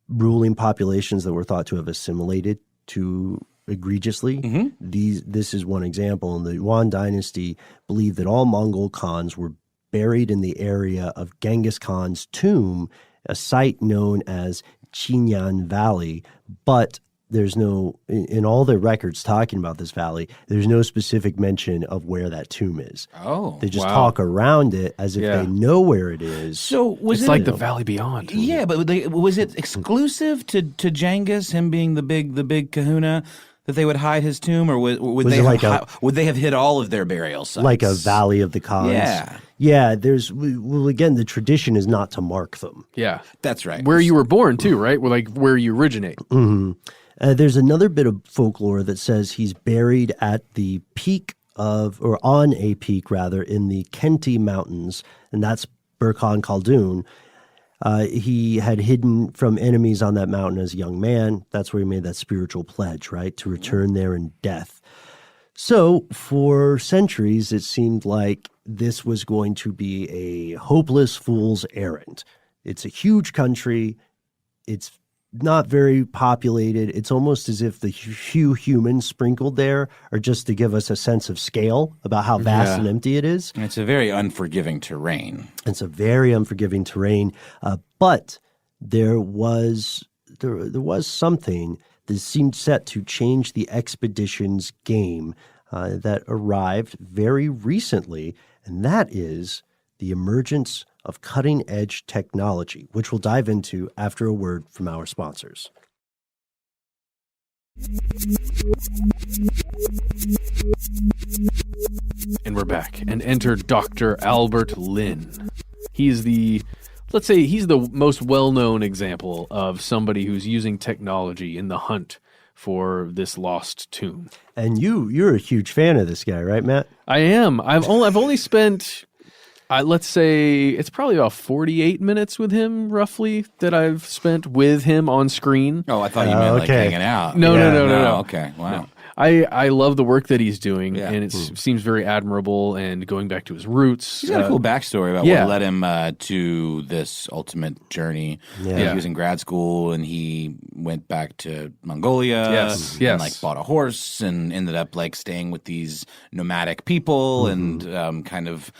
ruling populations that were thought to have assimilated too egregiously? This is one example. And the Yuan dynasty believed that all Mongol Khans were buried in the area of Genghis Khan's tomb, a site known as Qinyan Valley, but there's no, in all the records talking about this valley, there's no specific mention of where that tomb is. Oh, They just talk around it as if they know where it is. So was It's it like the Valley Beyond. Yeah, but was it exclusive to Genghis, him being the big kahuna, that they would hide his tomb, or would they it like would they have hid all of their burial sites? Like a Valley of the Khans. Yeah. Yeah, again, the tradition is not to mark them. Yeah. That's right. Where you were born, too, right? Like where you originate. There's another bit of folklore that says he's buried at the peak on a peak rather, in the Khenti Mountains, and that's Burkhan Khaldun. He had hidden from enemies on that mountain as a young man. That's where he made that spiritual pledge, right, to return there in death. So for centuries, it seemed like this was going to be a hopeless fool's errand. It's a huge country. It's not very populated. It's almost as if the few humans sprinkled there are just to give us a sense of scale about how vast and empty it is. And it's a very unforgiving terrain. It's a very unforgiving terrain, but there was something that seemed set to change the expedition's game that arrived very recently, and that is the emergence of cutting-edge technology, which we'll dive into after a word from our sponsors. And we're back. And enter Dr. Albert Lin. He's the most well-known example of somebody who's using technology in the hunt for this lost tomb. And you're a huge fan of this guy, right, Matt? I am. I've only spent, let's say, it's probably about 48 minutes with him, roughly, that I've spent with him on screen. Oh, I thought you meant like hanging out. No. Okay, wow. No. I love the work that he's doing, Yeah. and it seems very admirable, and going back to his roots. He's got a cool backstory about what led him to this ultimate journey. Yeah. He was in grad school, and he went back to Mongolia. Yes. And like bought a horse, and ended up like staying with these nomadic people, and kind of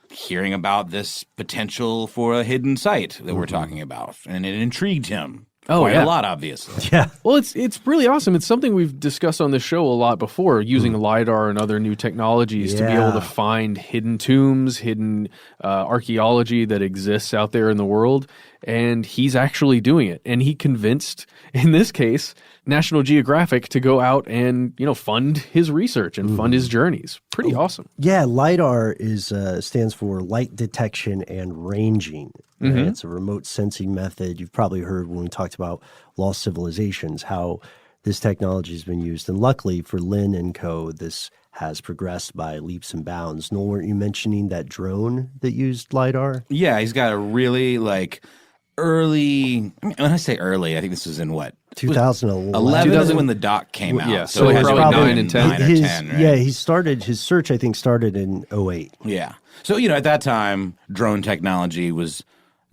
hearing about this potential for a hidden site that we're talking about, and it intrigued him. Oh, Quite yeah. a lot, obviously. Yeah. Well, it's really awesome. It's something we've discussed on this show a lot before, using LiDAR and other new technologies to be able to find hidden tombs, hidden archaeology that exists out there in the world. And he's actually doing it. And he convinced, in this case, National Geographic to go out and, fund his research and fund his journeys. Pretty awesome. Yeah, LiDAR stands for light detection and ranging. It's a remote sensing method. You've probably heard when we talked about lost civilizations how this technology has been used. And luckily for Lin and co., this has progressed by leaps and bounds. Noel, weren't you mentioning that drone that used LiDAR? Yeah, he's got a really early. When I say early, I think this was in what? 2011. 11 is when the doc came out. Yeah, so it so has probably been 9 and 10. 9 or 10, right? Yeah, his search, I think, started in 2008. Yeah. So, at that time, drone technology was.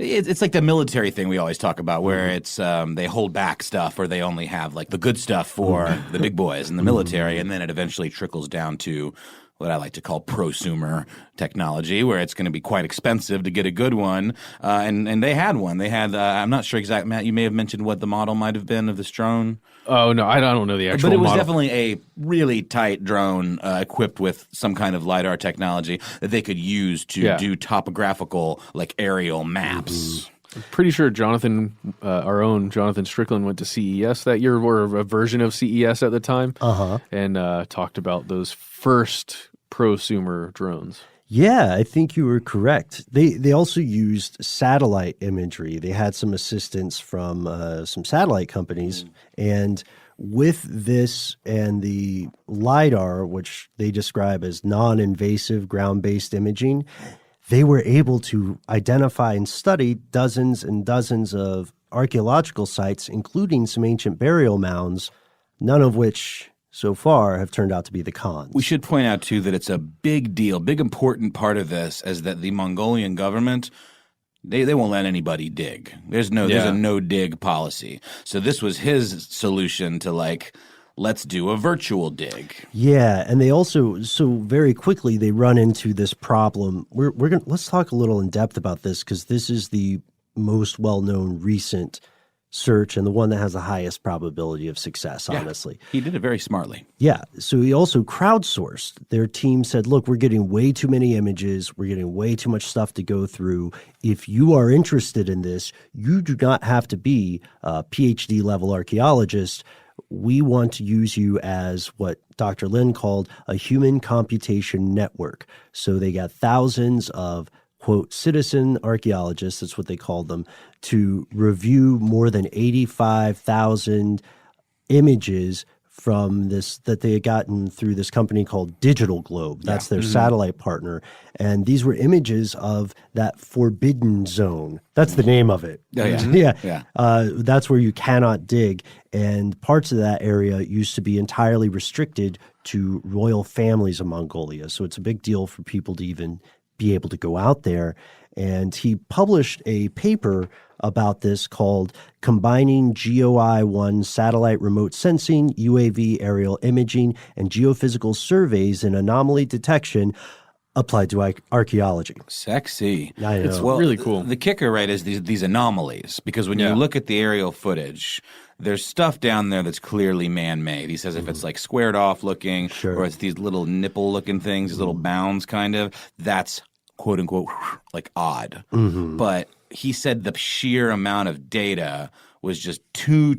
It's like the military thing we always talk about, where it's they hold back stuff or they only have like the good stuff for the big boys in the military, and then it eventually trickles down to what I like to call prosumer technology, where it's going to be quite expensive to get a good one. And they had one. They had I'm not sure exactly, Matt, you may have mentioned what the model might have been of this drone. Oh, no, I don't know the actual But it was model. definitely a really tight drone equipped with some kind of LiDAR technology that they could use to do topographical, like aerial maps. Pretty sure our own Jonathan Strickland went to CES that year, or a version of CES at the time, and talked about those first prosumer drones. Yeah, I think you were correct. They also used satellite imagery. They had some assistance from some satellite companies. And with this and the LiDAR, which they describe as non-invasive ground-based imaging, they were able to identify and study dozens and dozens of archaeological sites, including some ancient burial mounds, none of which so far have turned out to be the cons. We should point out, too, that it's a big deal, big important part of this is that the Mongolian government, they won't let anybody dig. There's a no-dig policy. So this was his solution to, let's do a virtual dig. Yeah, and they also, so very quickly, they run into this problem. Let's talk a little in depth about this, because this is the most well-known recent search and the one that has the highest probability of success, honestly. He did it very smartly. Yeah. So he also crowdsourced. Their team said, look, we're getting way too many images. We're getting way too much stuff to go through. If you are interested in this, you do not have to be a PhD level archaeologist. We want to use you as what Dr. Lin called a human computation network. So they got thousands of, quote, citizen archaeologists, that's what they called them, to review more than 85,000 images from this that they had gotten through this company called Digital Globe. That's their satellite partner. And these were images of that forbidden zone. That's the name of it. Yeah. That's where you cannot dig. And parts of that area used to be entirely restricted to royal families of Mongolia. So it's a big deal for people to even be able to go out there. And he published a paper about this called Combining GOI-1 Satellite Remote Sensing, UAV Aerial Imaging, and Geophysical Surveys in Anomaly Detection Applied to Archaeology. Sexy. I know. It's really cool. The kicker, right, is these anomalies. Because when you look at the aerial footage, there's stuff down there that's clearly man-made. He says if it's like squared off looking, or it's these little nipple-looking things, these little bounds kind of, that's quote-unquote like odd. But he said the sheer amount of data was just too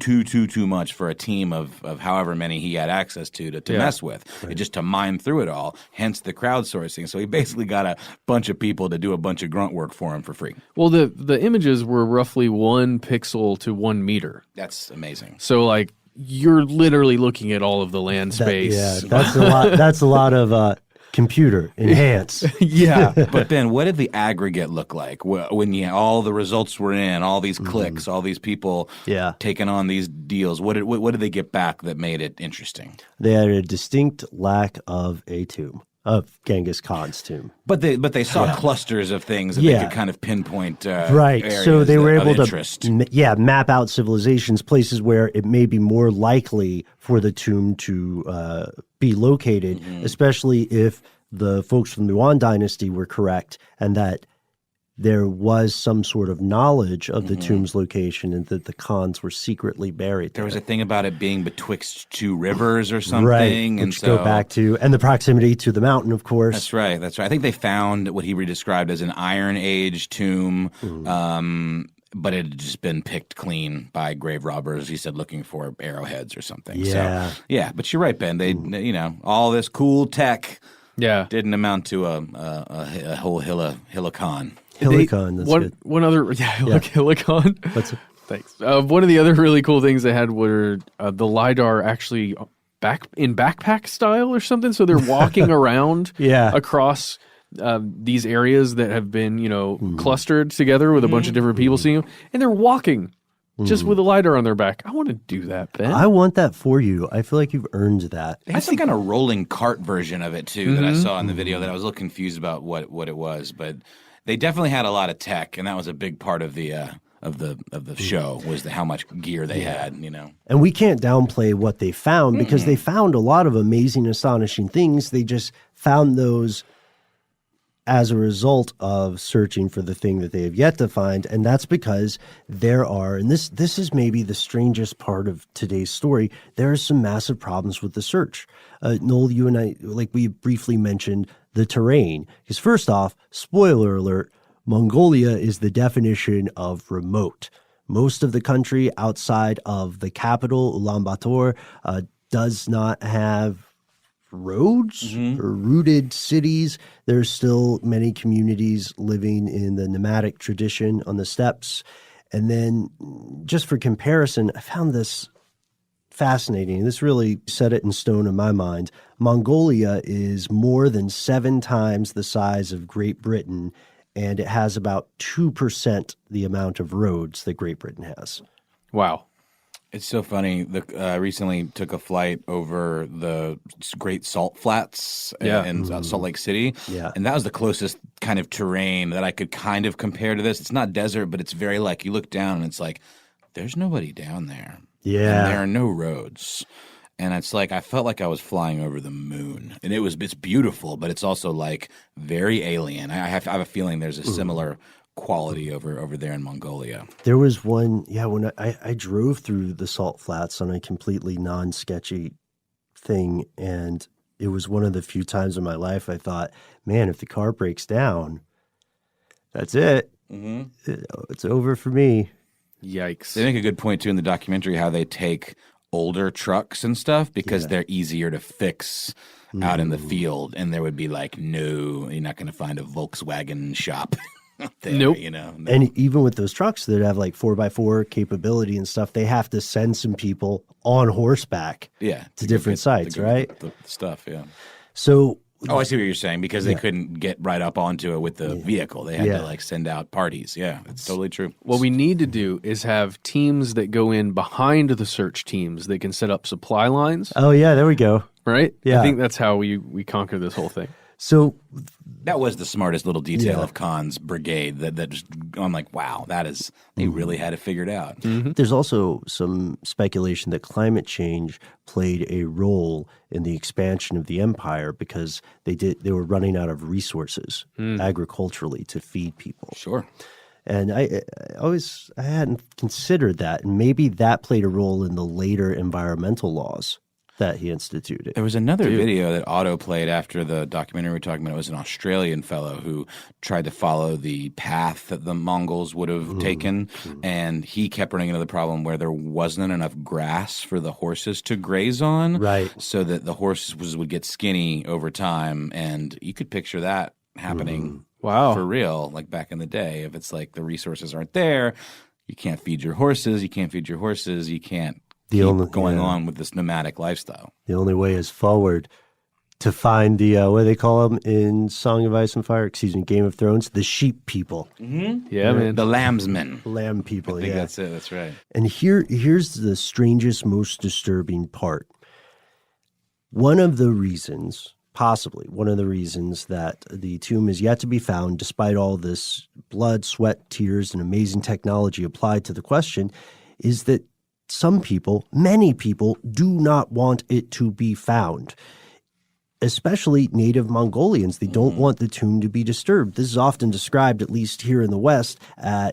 much for a team of however many he had access to mess with, just to mine through it all, hence the crowdsourcing. So he basically got a bunch of people to do a bunch of grunt work for him for free. Well, the images were roughly 1 pixel to 1 meter. That's amazing. So, you're literally looking at all of the land space. That's a lot. That's a lot of computer enhance. Yeah. But Ben, what did the aggregate look like when all the results were in, all these clicks, all these people taking on these deals? What did they get back that made it interesting? They had a distinct lack of a tomb, of Genghis Khan's tomb. But they saw clusters of things that they could kind of pinpoint. Areas so they were able interest. to map out civilizations, places where it may be more likely for the tomb to be located, especially if the folks from the Yuan dynasty were correct and that there was some sort of knowledge of the tomb's location and that the Khans were secretly buried There there. was a thing about it being betwixt two rivers or something. Right, and which go back to, and the proximity to the mountain, of course. That's right. I think they found what he described as an Iron Age tomb, but it had just been picked clean by grave robbers. He said looking for arrowheads or something. Yeah. So, yeah, but you're right, Ben. They, all this cool tech didn't amount to a whole Hillicon. Hillicon, that's good. One other, Hillicon. What's it? Thanks. One of the other really cool things they had were the LiDAR actually in backpack style or something. So they're walking around across these areas that have been, clustered together with a bunch of different people seeing them. And they're walking just with a LiDAR on their back. I want to do that, Ben. I want that for you. I feel like you've earned that. They had some kind of rolling cart version of it, too, that I saw in the video that I was a little confused about what it was. But they definitely had a lot of tech, and that was a big part of the show was how much gear they had, And we can't downplay what they found because they found a lot of amazing, astonishing things. They just found those as a result of searching for the thing that they have yet to find. And that's because there are, and this is maybe the strangest part of today's story, there are some massive problems with the search. Noel, you and I, like we briefly mentioned, the terrain. Because first off, spoiler alert, Mongolia is the definition of remote. Most of the country outside of the capital, Ulaanbaatar, does not have roads or rooted cities. There's still many communities living in the nomadic tradition on the steppes. And then just for comparison, I found this fascinating. This really set it in stone in my mind. Mongolia is more than 7 times the size of Great Britain, and it has about 2% the amount of roads that Great Britain has. Wow. It's so funny. I recently took a flight over the Great Salt Flats in Salt Lake City. Yeah. And that was the closest kind of terrain that I could kind of compare to this. It's not desert, but it's very like you look down and it's like, there's nobody down there. Yeah. And there are no roads. And it's like I felt like I was flying over the moon. And it's beautiful, but it's also like very alien. I have a feeling there's a similar quality over there in Mongolia. There was one, when I drove through the Salt Flats on a completely non-sketchy thing, and it was one of the few times in my life I thought, man, if the car breaks down, that's it. It's over for me. Yikes. They make a good point, too, in the documentary how they take older trucks and stuff because they're easier to fix out in the field. And there would be like, no, you're not going to find a Volkswagen shop. There, nope. And even with those trucks that have like 4x4 capability and stuff, they have to send some people on horseback to different sites, right? The stuff, So, I see what you're saying, because they couldn't get right up onto it with the vehicle. They had to like send out parties. Yeah, it's totally true. What we need to do is have teams that go in behind the search teams that can set up supply lines. oh yeah, there we go. Right? Yeah. I think that's how we conquer this whole thing. So That was the smartest little detail of Khan's brigade. That just, I'm like, wow, they really had it figured out. there's also some speculation that climate change played a role in the expansion of the empire because they were running out of resources agriculturally to feed people. Sure. And I hadn't considered that, and maybe that played a role in the later environmental laws that he instituted. There was another video that Otto played after the documentary we were talking about. It was an Australian fellow who tried to follow the path that the Mongols would have taken, and he kept running into the problem where there wasn't enough grass for the horses to graze on, Right. so that the horses would get skinny over time, and you could picture that happening Wow. for real, like back in the day. If it's like the resources aren't there, you can't feed your horses, you can't keep going on with this nomadic lifestyle. The only way is forward to find the, what do they call them in Song of Ice and Fire? Game of Thrones? The sheep people. Yeah, man. The lambsmen. Lamb people, I think that's it. That's right. And here's the strangest, most disturbing part. One of the reasons that the tomb is yet to be found, despite all this blood, sweat, tears, and amazing technology applied to the question, is that some people, many people, do not want it to be found. especially native Mongolians. They don't want the tomb to be disturbed. This is often described, at least here in the West,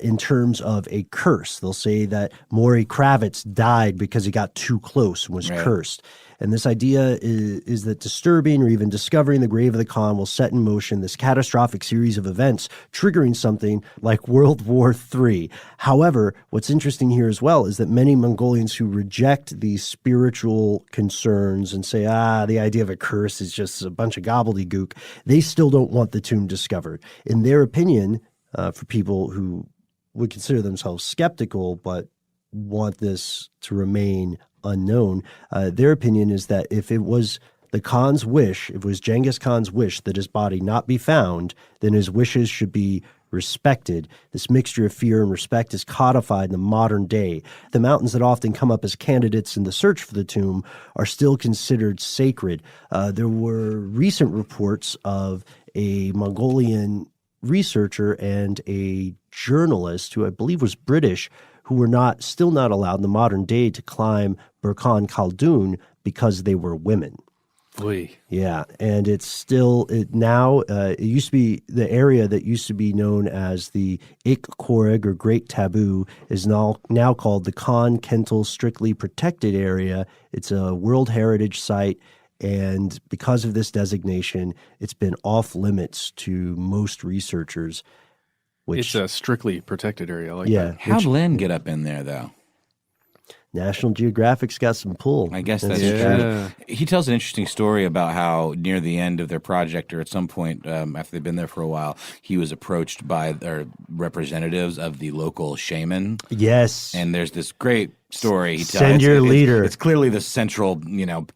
in terms of a curse. They'll say that Maury Kravitz died because he got too close and was cursed. And this idea is that disturbing or even discovering the grave of the Khan will set in motion this catastrophic series of events, triggering something like World War III. However, what's interesting here as well is that many Mongolians who reject these spiritual concerns and say, the idea of a curse is just a bunch of gobbledygook, they still don't want the tomb discovered. In their opinion, for people who would consider themselves skeptical but want this to remain unknown, their opinion is that if it was the Khan's wish, if it was Genghis Khan's wish that his body not be found, then his wishes should be respected. This mixture of fear and respect is codified in the modern day. The mountains that often come up as candidates in the search for the tomb are still considered sacred. There were recent reports of a Mongolian researcher and a journalist who I believe was British, who were still not allowed in the modern day to climb Burkhan Khaldun because they were women. Oy. Yeah, and it used to be the area that used to be known as the Ik Koreg, or Great Taboo, is now called the Khan Kental Strictly Protected Area. It's a World Heritage Site, and because of this designation, it's been off limits to most researchers. It's a strictly protected area. I like yeah, that. How'd Len get up in there, though? National Geographic's got some pull. I guess that's Yeah. true. He tells an interesting story about how near the end of their project, or at some point after they've been there for a while, he was approached by their representatives of the local shaman. Yes. And there's this great story he tells. Send your leader. It's clearly the central,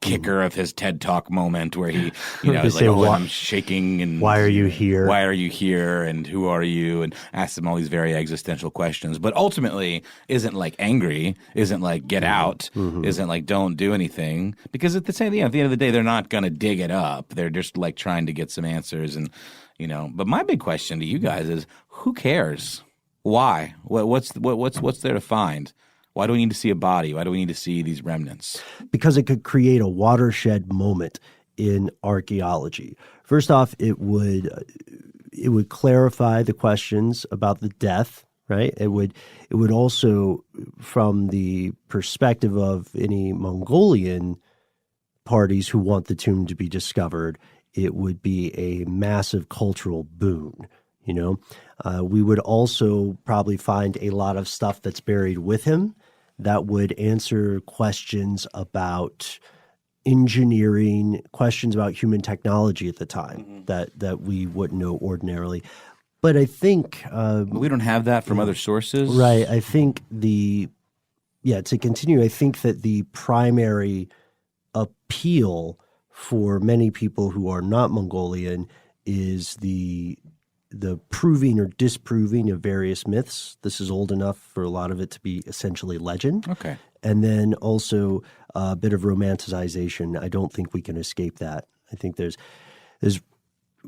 kicker of his TED Talk moment where he, is say, like, I'm shaking and why are you here? Why are you here? And who are you? And asks them all these very existential questions. But ultimately, isn't like angry, isn't like get out, isn't like don't do anything. Because at the end of the day, they're not going to dig it up. They're just like trying to get some answers. And but my big question to you guys is, who cares? Why? What's there to find? Why do we need to see a body? Why do we need to see these remnants? Because it could create a watershed moment in archaeology. First off, it would clarify the questions about the death, right? It would also, from the perspective of any Mongolian parties who want the tomb to be discovered, it would be a massive cultural boon. We would also probably find a lot of stuff that's buried with him that would answer questions about engineering, questions about human technology at the time that we wouldn't know ordinarily. But I think we don't have that from other sources, right? I think to continue, I think that the primary appeal for many people who are not Mongolian is the proving or disproving of various myths. This is old enough for a lot of it to be essentially legend. Okay. And then also a bit of romanticization. I don't think we can escape that. I think there's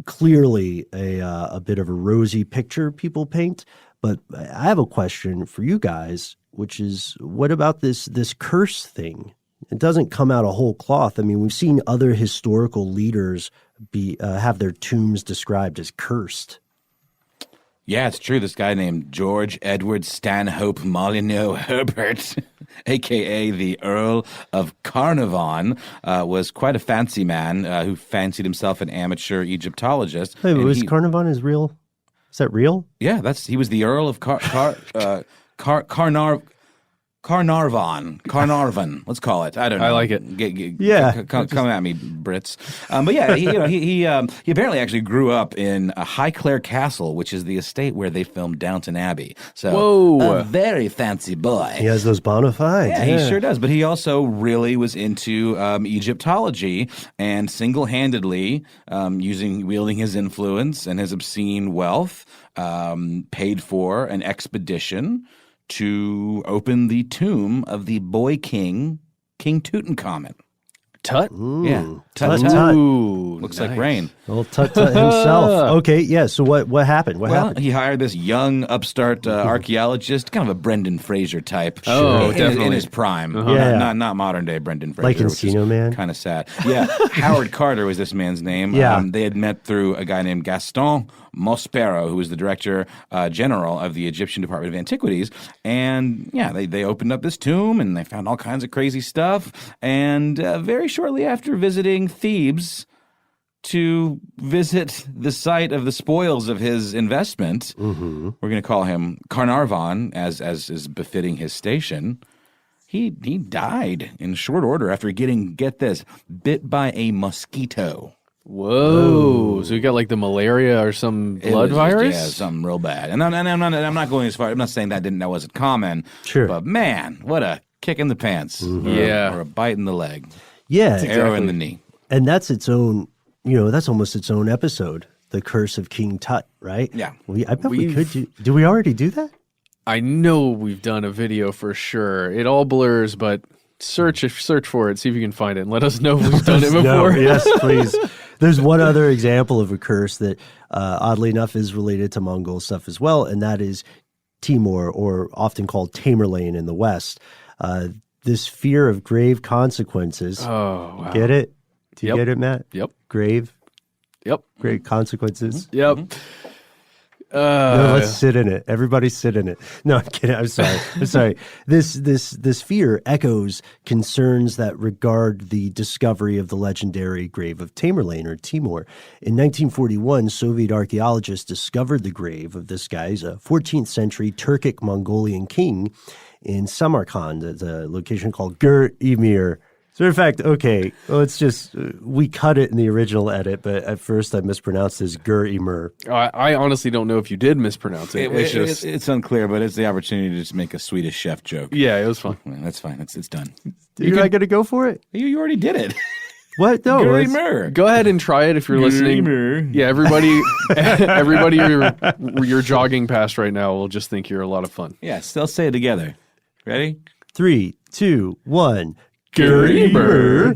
clearly a bit of a rosy picture people paint. But I have a question for you guys, which is, what about this curse thing? It doesn't come out of whole cloth. I mean, we've seen other historical leaders have their tombs described as cursed. Yeah, it's true. This guy named George Edward Stanhope Molyneux Herbert, a.k.a. the Earl of Carnarvon, was quite a fancy man who fancied himself an amateur Egyptologist. Wait, but Carnarvon is real? Is that real? Yeah, he was the Earl of Carnarvon. Let's call it. I don't know. I like it. Come at me, Brits. But yeah, he apparently actually grew up in Highclere Castle, which is the estate where they filmed Downton Abbey. So, a very fancy boy. He has those bona fides. Yeah, he sure does. But he also really was into Egyptology, and single-handedly, wielding his influence and his obscene wealth, paid for an expedition to open the tomb of the boy king, King Tutankhamun. Tut? Yeah. Tut, Tut. tut. Ooh, Looks nice. like rain. Old Tut Tut himself. Okay, yeah. So what happened? What Well, happened? he hired this young upstart archaeologist, kind of a Brendan Fraser type. Oh, in, definitely. in his prime. Yeah. Not modern day Brendan Fraser. Like which is Encino Man? Kind of sad. Yeah. Howard Carter was this man's name. Yeah. They had met through a guy named Gaston Mospero, who was the director general of the Egyptian Department of Antiquities. And yeah, they opened up this tomb and they found all kinds of crazy stuff. And very shortly after visiting Thebes to visit the site of the spoils of his investment, we're going to call him Carnarvon, as is befitting his station. He died in short order after get this, bit by a mosquito. Whoa. So you got like the malaria or some It blood was virus? yeah, something real bad. And I'm not going as far. I'm not saying that wasn't common. Sure. But man, what a kick in the pants. Yeah. Or a bite in the leg. Yeah, Arrow in the knee. and that's its own. That's almost its own episode. The Curse of King Tut, right? Yeah. I bet we could do. Do we already do that? I know we've done a video for sure. It all blurs, but search for it. See if you can find it and let us know if we've done it No, before. yes, please. There's one other example of a curse that, oddly enough, is related to Mongol stuff as well, and that is Timur, or often called Tamerlane in the West. This fear of grave consequences. Oh, wow. Get it? Do you Yep. get it, Matt? Yep. Grave Yep. consequences. Yep. No, let's sit in it. Everybody sit in it. No, I'm kidding. I'm sorry. I'm sorry. This fear echoes concerns that regard the discovery of the legendary grave of Tamerlane, or Timur. In 1941, Soviet archaeologists discovered the grave of this guy's a 14th century Turkic Mongolian king in Samarkand, at a location called Gur-Emir. So in fact, okay, well, it's just, we cut it in the original edit, but at first I mispronounced it as Gur-Emir. I honestly don't know if you did mispronounce it. It's unclear, but it's the opportunity to just make a Swedish chef joke. Yeah, it was fun. Yeah, that's fine. It's done. You're not going to go for it? You already did it. What? No. it's- Grimmer. Go ahead and try it if you're listening. Yeah, everybody you're jogging past right now will just think you're a lot of fun. Yeah, still say it together. Ready? 3, 2, 1. Grimmer. All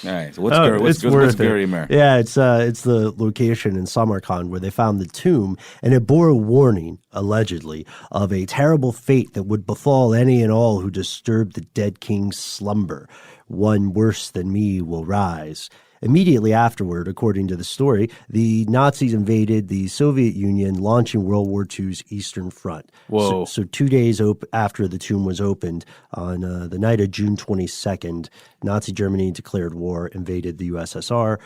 right. So what's Grimmer? Yeah, it's the location in Samarkand where they found the tomb, and it bore a warning, allegedly, of a terrible fate that would befall any and all who disturbed the dead king's slumber. One worse than me will rise. Immediately afterward, according to the story, the Nazis invaded the Soviet Union, launching World War II's Eastern Front. Whoa. So 2 days after the tomb was opened, on the night of June 22nd, Nazi Germany declared war, invaded the USSR.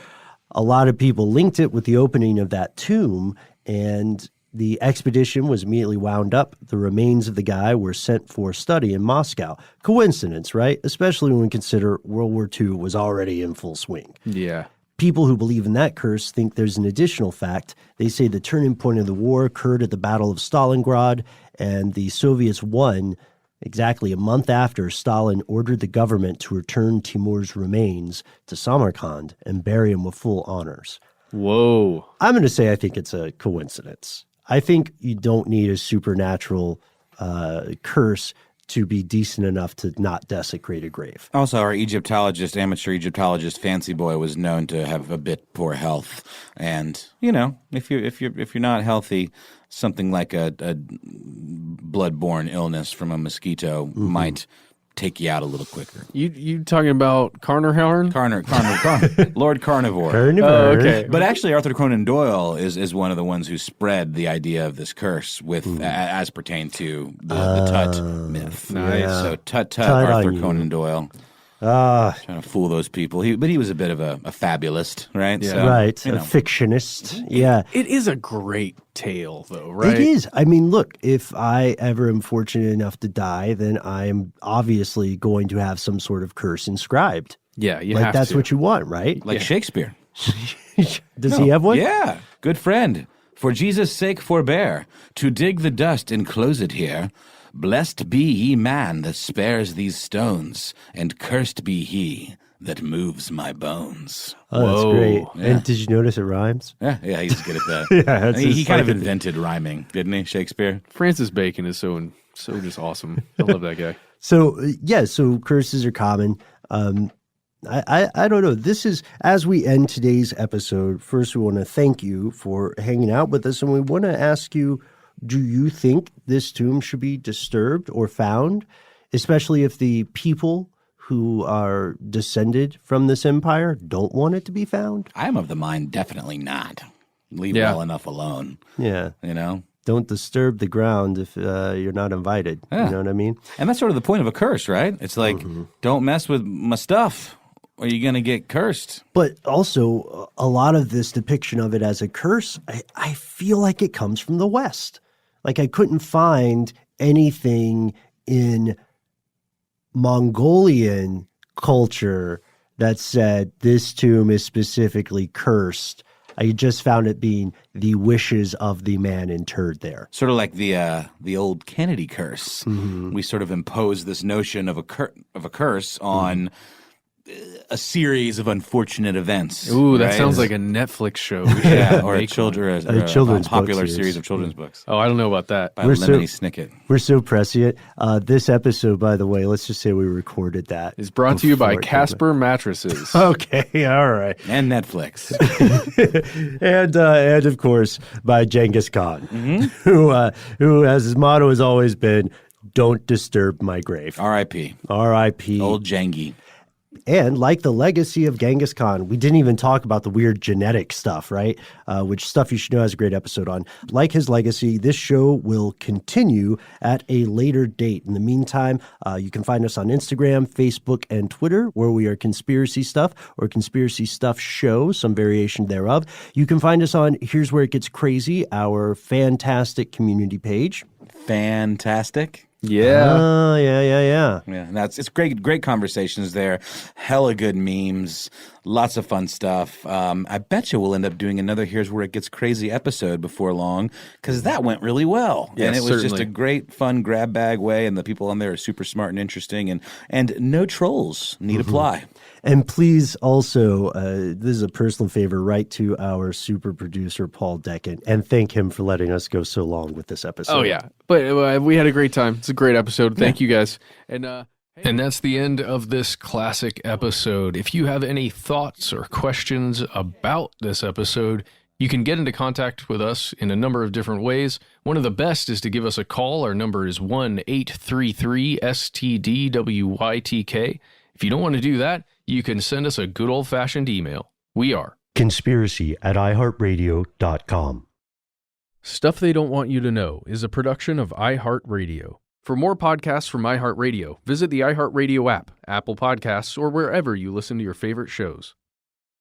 A lot of people linked it with the opening of that tomb, and the expedition was immediately wound up. The remains of the guy were sent for study in Moscow. Coincidence, right? Especially when we consider World War II was already in full swing. Yeah. People who believe in that curse think there's an additional fact. They say the turning point of the war occurred at the Battle of Stalingrad, and the Soviets won exactly a month after Stalin ordered the government to return Timur's remains to Samarkand and bury him with full honors. Whoa. I'm going to say I think it's a coincidence. I think you don't need a supernatural curse to be decent enough to not desecrate a grave. Also, our amateur Egyptologist, Fancy Boy, was known to have a bit poor health, and if you're not healthy, something like a blood-borne illness from a mosquito might take you out a little quicker. You talking about Carnarvon? Lord Carnivore. Oh, okay. But actually, Arthur Conan Doyle is one of the ones who spread the idea of this curse with as pertained to the Tut myth. Nice. Yeah. So Tut, on Arthur you. Conan Doyle. Trying to fool those people. But he was a bit of a fabulist, right? Yeah. So, Right, a fictionist. Yeah. It is a great tale, though, right? It is. I mean, look, if I ever am fortunate enough to die, then I am obviously going to have some sort of curse inscribed. Yeah, you Like, have that's to. what you want, right? Like Shakespeare. Does he have one? Yeah. Good friend. For Jesus' sake forbear, to dig the dust and close it here. Blessed be ye man that spares these stones, and cursed be he that moves my bones. Oh, that's Whoa. great. Yeah. And did you notice it rhymes? Yeah, he's good at that. Yeah, that's he his kind of fucking- invented rhyming, didn't he, Shakespeare? Francis Bacon is so just awesome. I love that guy. So, so curses are common. I don't know. This is, as we end today's episode, first we want to thank you for hanging out with us, and we want to ask you, do you think this tomb should be disturbed or found, especially if the people who are descended from this empire don't want it to be found? I'm of the mind, definitely not. Leave well enough alone. Yeah. You know? Don't disturb the ground if you're not invited. Yeah. You know what I mean? And that's sort of the point of a curse, right? It's like, don't mess with my stuff or you're going to get cursed. But also, a lot of this depiction of it as a curse, I feel like it comes from the West. Like, I couldn't find anything in Mongolian culture that said this tomb is specifically cursed. I just found it being the wishes of the man interred there. Sort of like the old Kennedy curse. We sort of imposed this notion of a curse on a series of unfortunate events. Ooh, that right? sounds like a Netflix show. Yeah, or a children's popular book series of children's books. Oh, I don't know about that. By Lemony Snicket. We're so prescient. This episode, by the way, let's just say we recorded that. It's brought to you by before it Casper Mattresses. Okay, all right. And Netflix. and of course, by Genghis Khan, who has his motto has always been, "Don't disturb my grave." R.I.P. R.I.P. Old Jengi. And like the legacy of Genghis Khan, we didn't even talk about the weird genetic stuff, right? Which Stuff You Should Know has a great episode on. Like his legacy, this show will continue at a later date. In the meantime, you can find us on Instagram, Facebook, and Twitter, where we are Conspiracy Stuff or Conspiracy Stuff Show, some variation thereof. You can find us on Here's Where It Gets Crazy, our fantastic community page. Fantastic. Yeah. Yeah. Yeah, and it's great conversations there. Hella good memes, lots of fun stuff. I bet you we'll end up doing another Here's Where It Gets Crazy episode before long, because that went really well. Yes, and it was just certainly. a great, fun grab bag way, and the people on there are super smart and interesting, and no trolls need apply. And please also, this is a personal favor, write to our super producer, Paul Decken, and thank him for letting us go so long with this episode. Oh, yeah. But we had a great time. It's a great episode. Thank you guys. And that's the end of this classic episode. If you have any thoughts or questions about this episode, you can get into contact with us in a number of different ways. One of the best is to give us a call. Our number is 1-833-STDWYTK. If you don't want to do that, you can send us a good old-fashioned email. We are conspiracy@iHeartRadio.com. Stuff They Don't Want You to Know is a production of iHeartRadio. For more podcasts from iHeartRadio, visit the iHeartRadio app, Apple Podcasts, or wherever you listen to your favorite shows.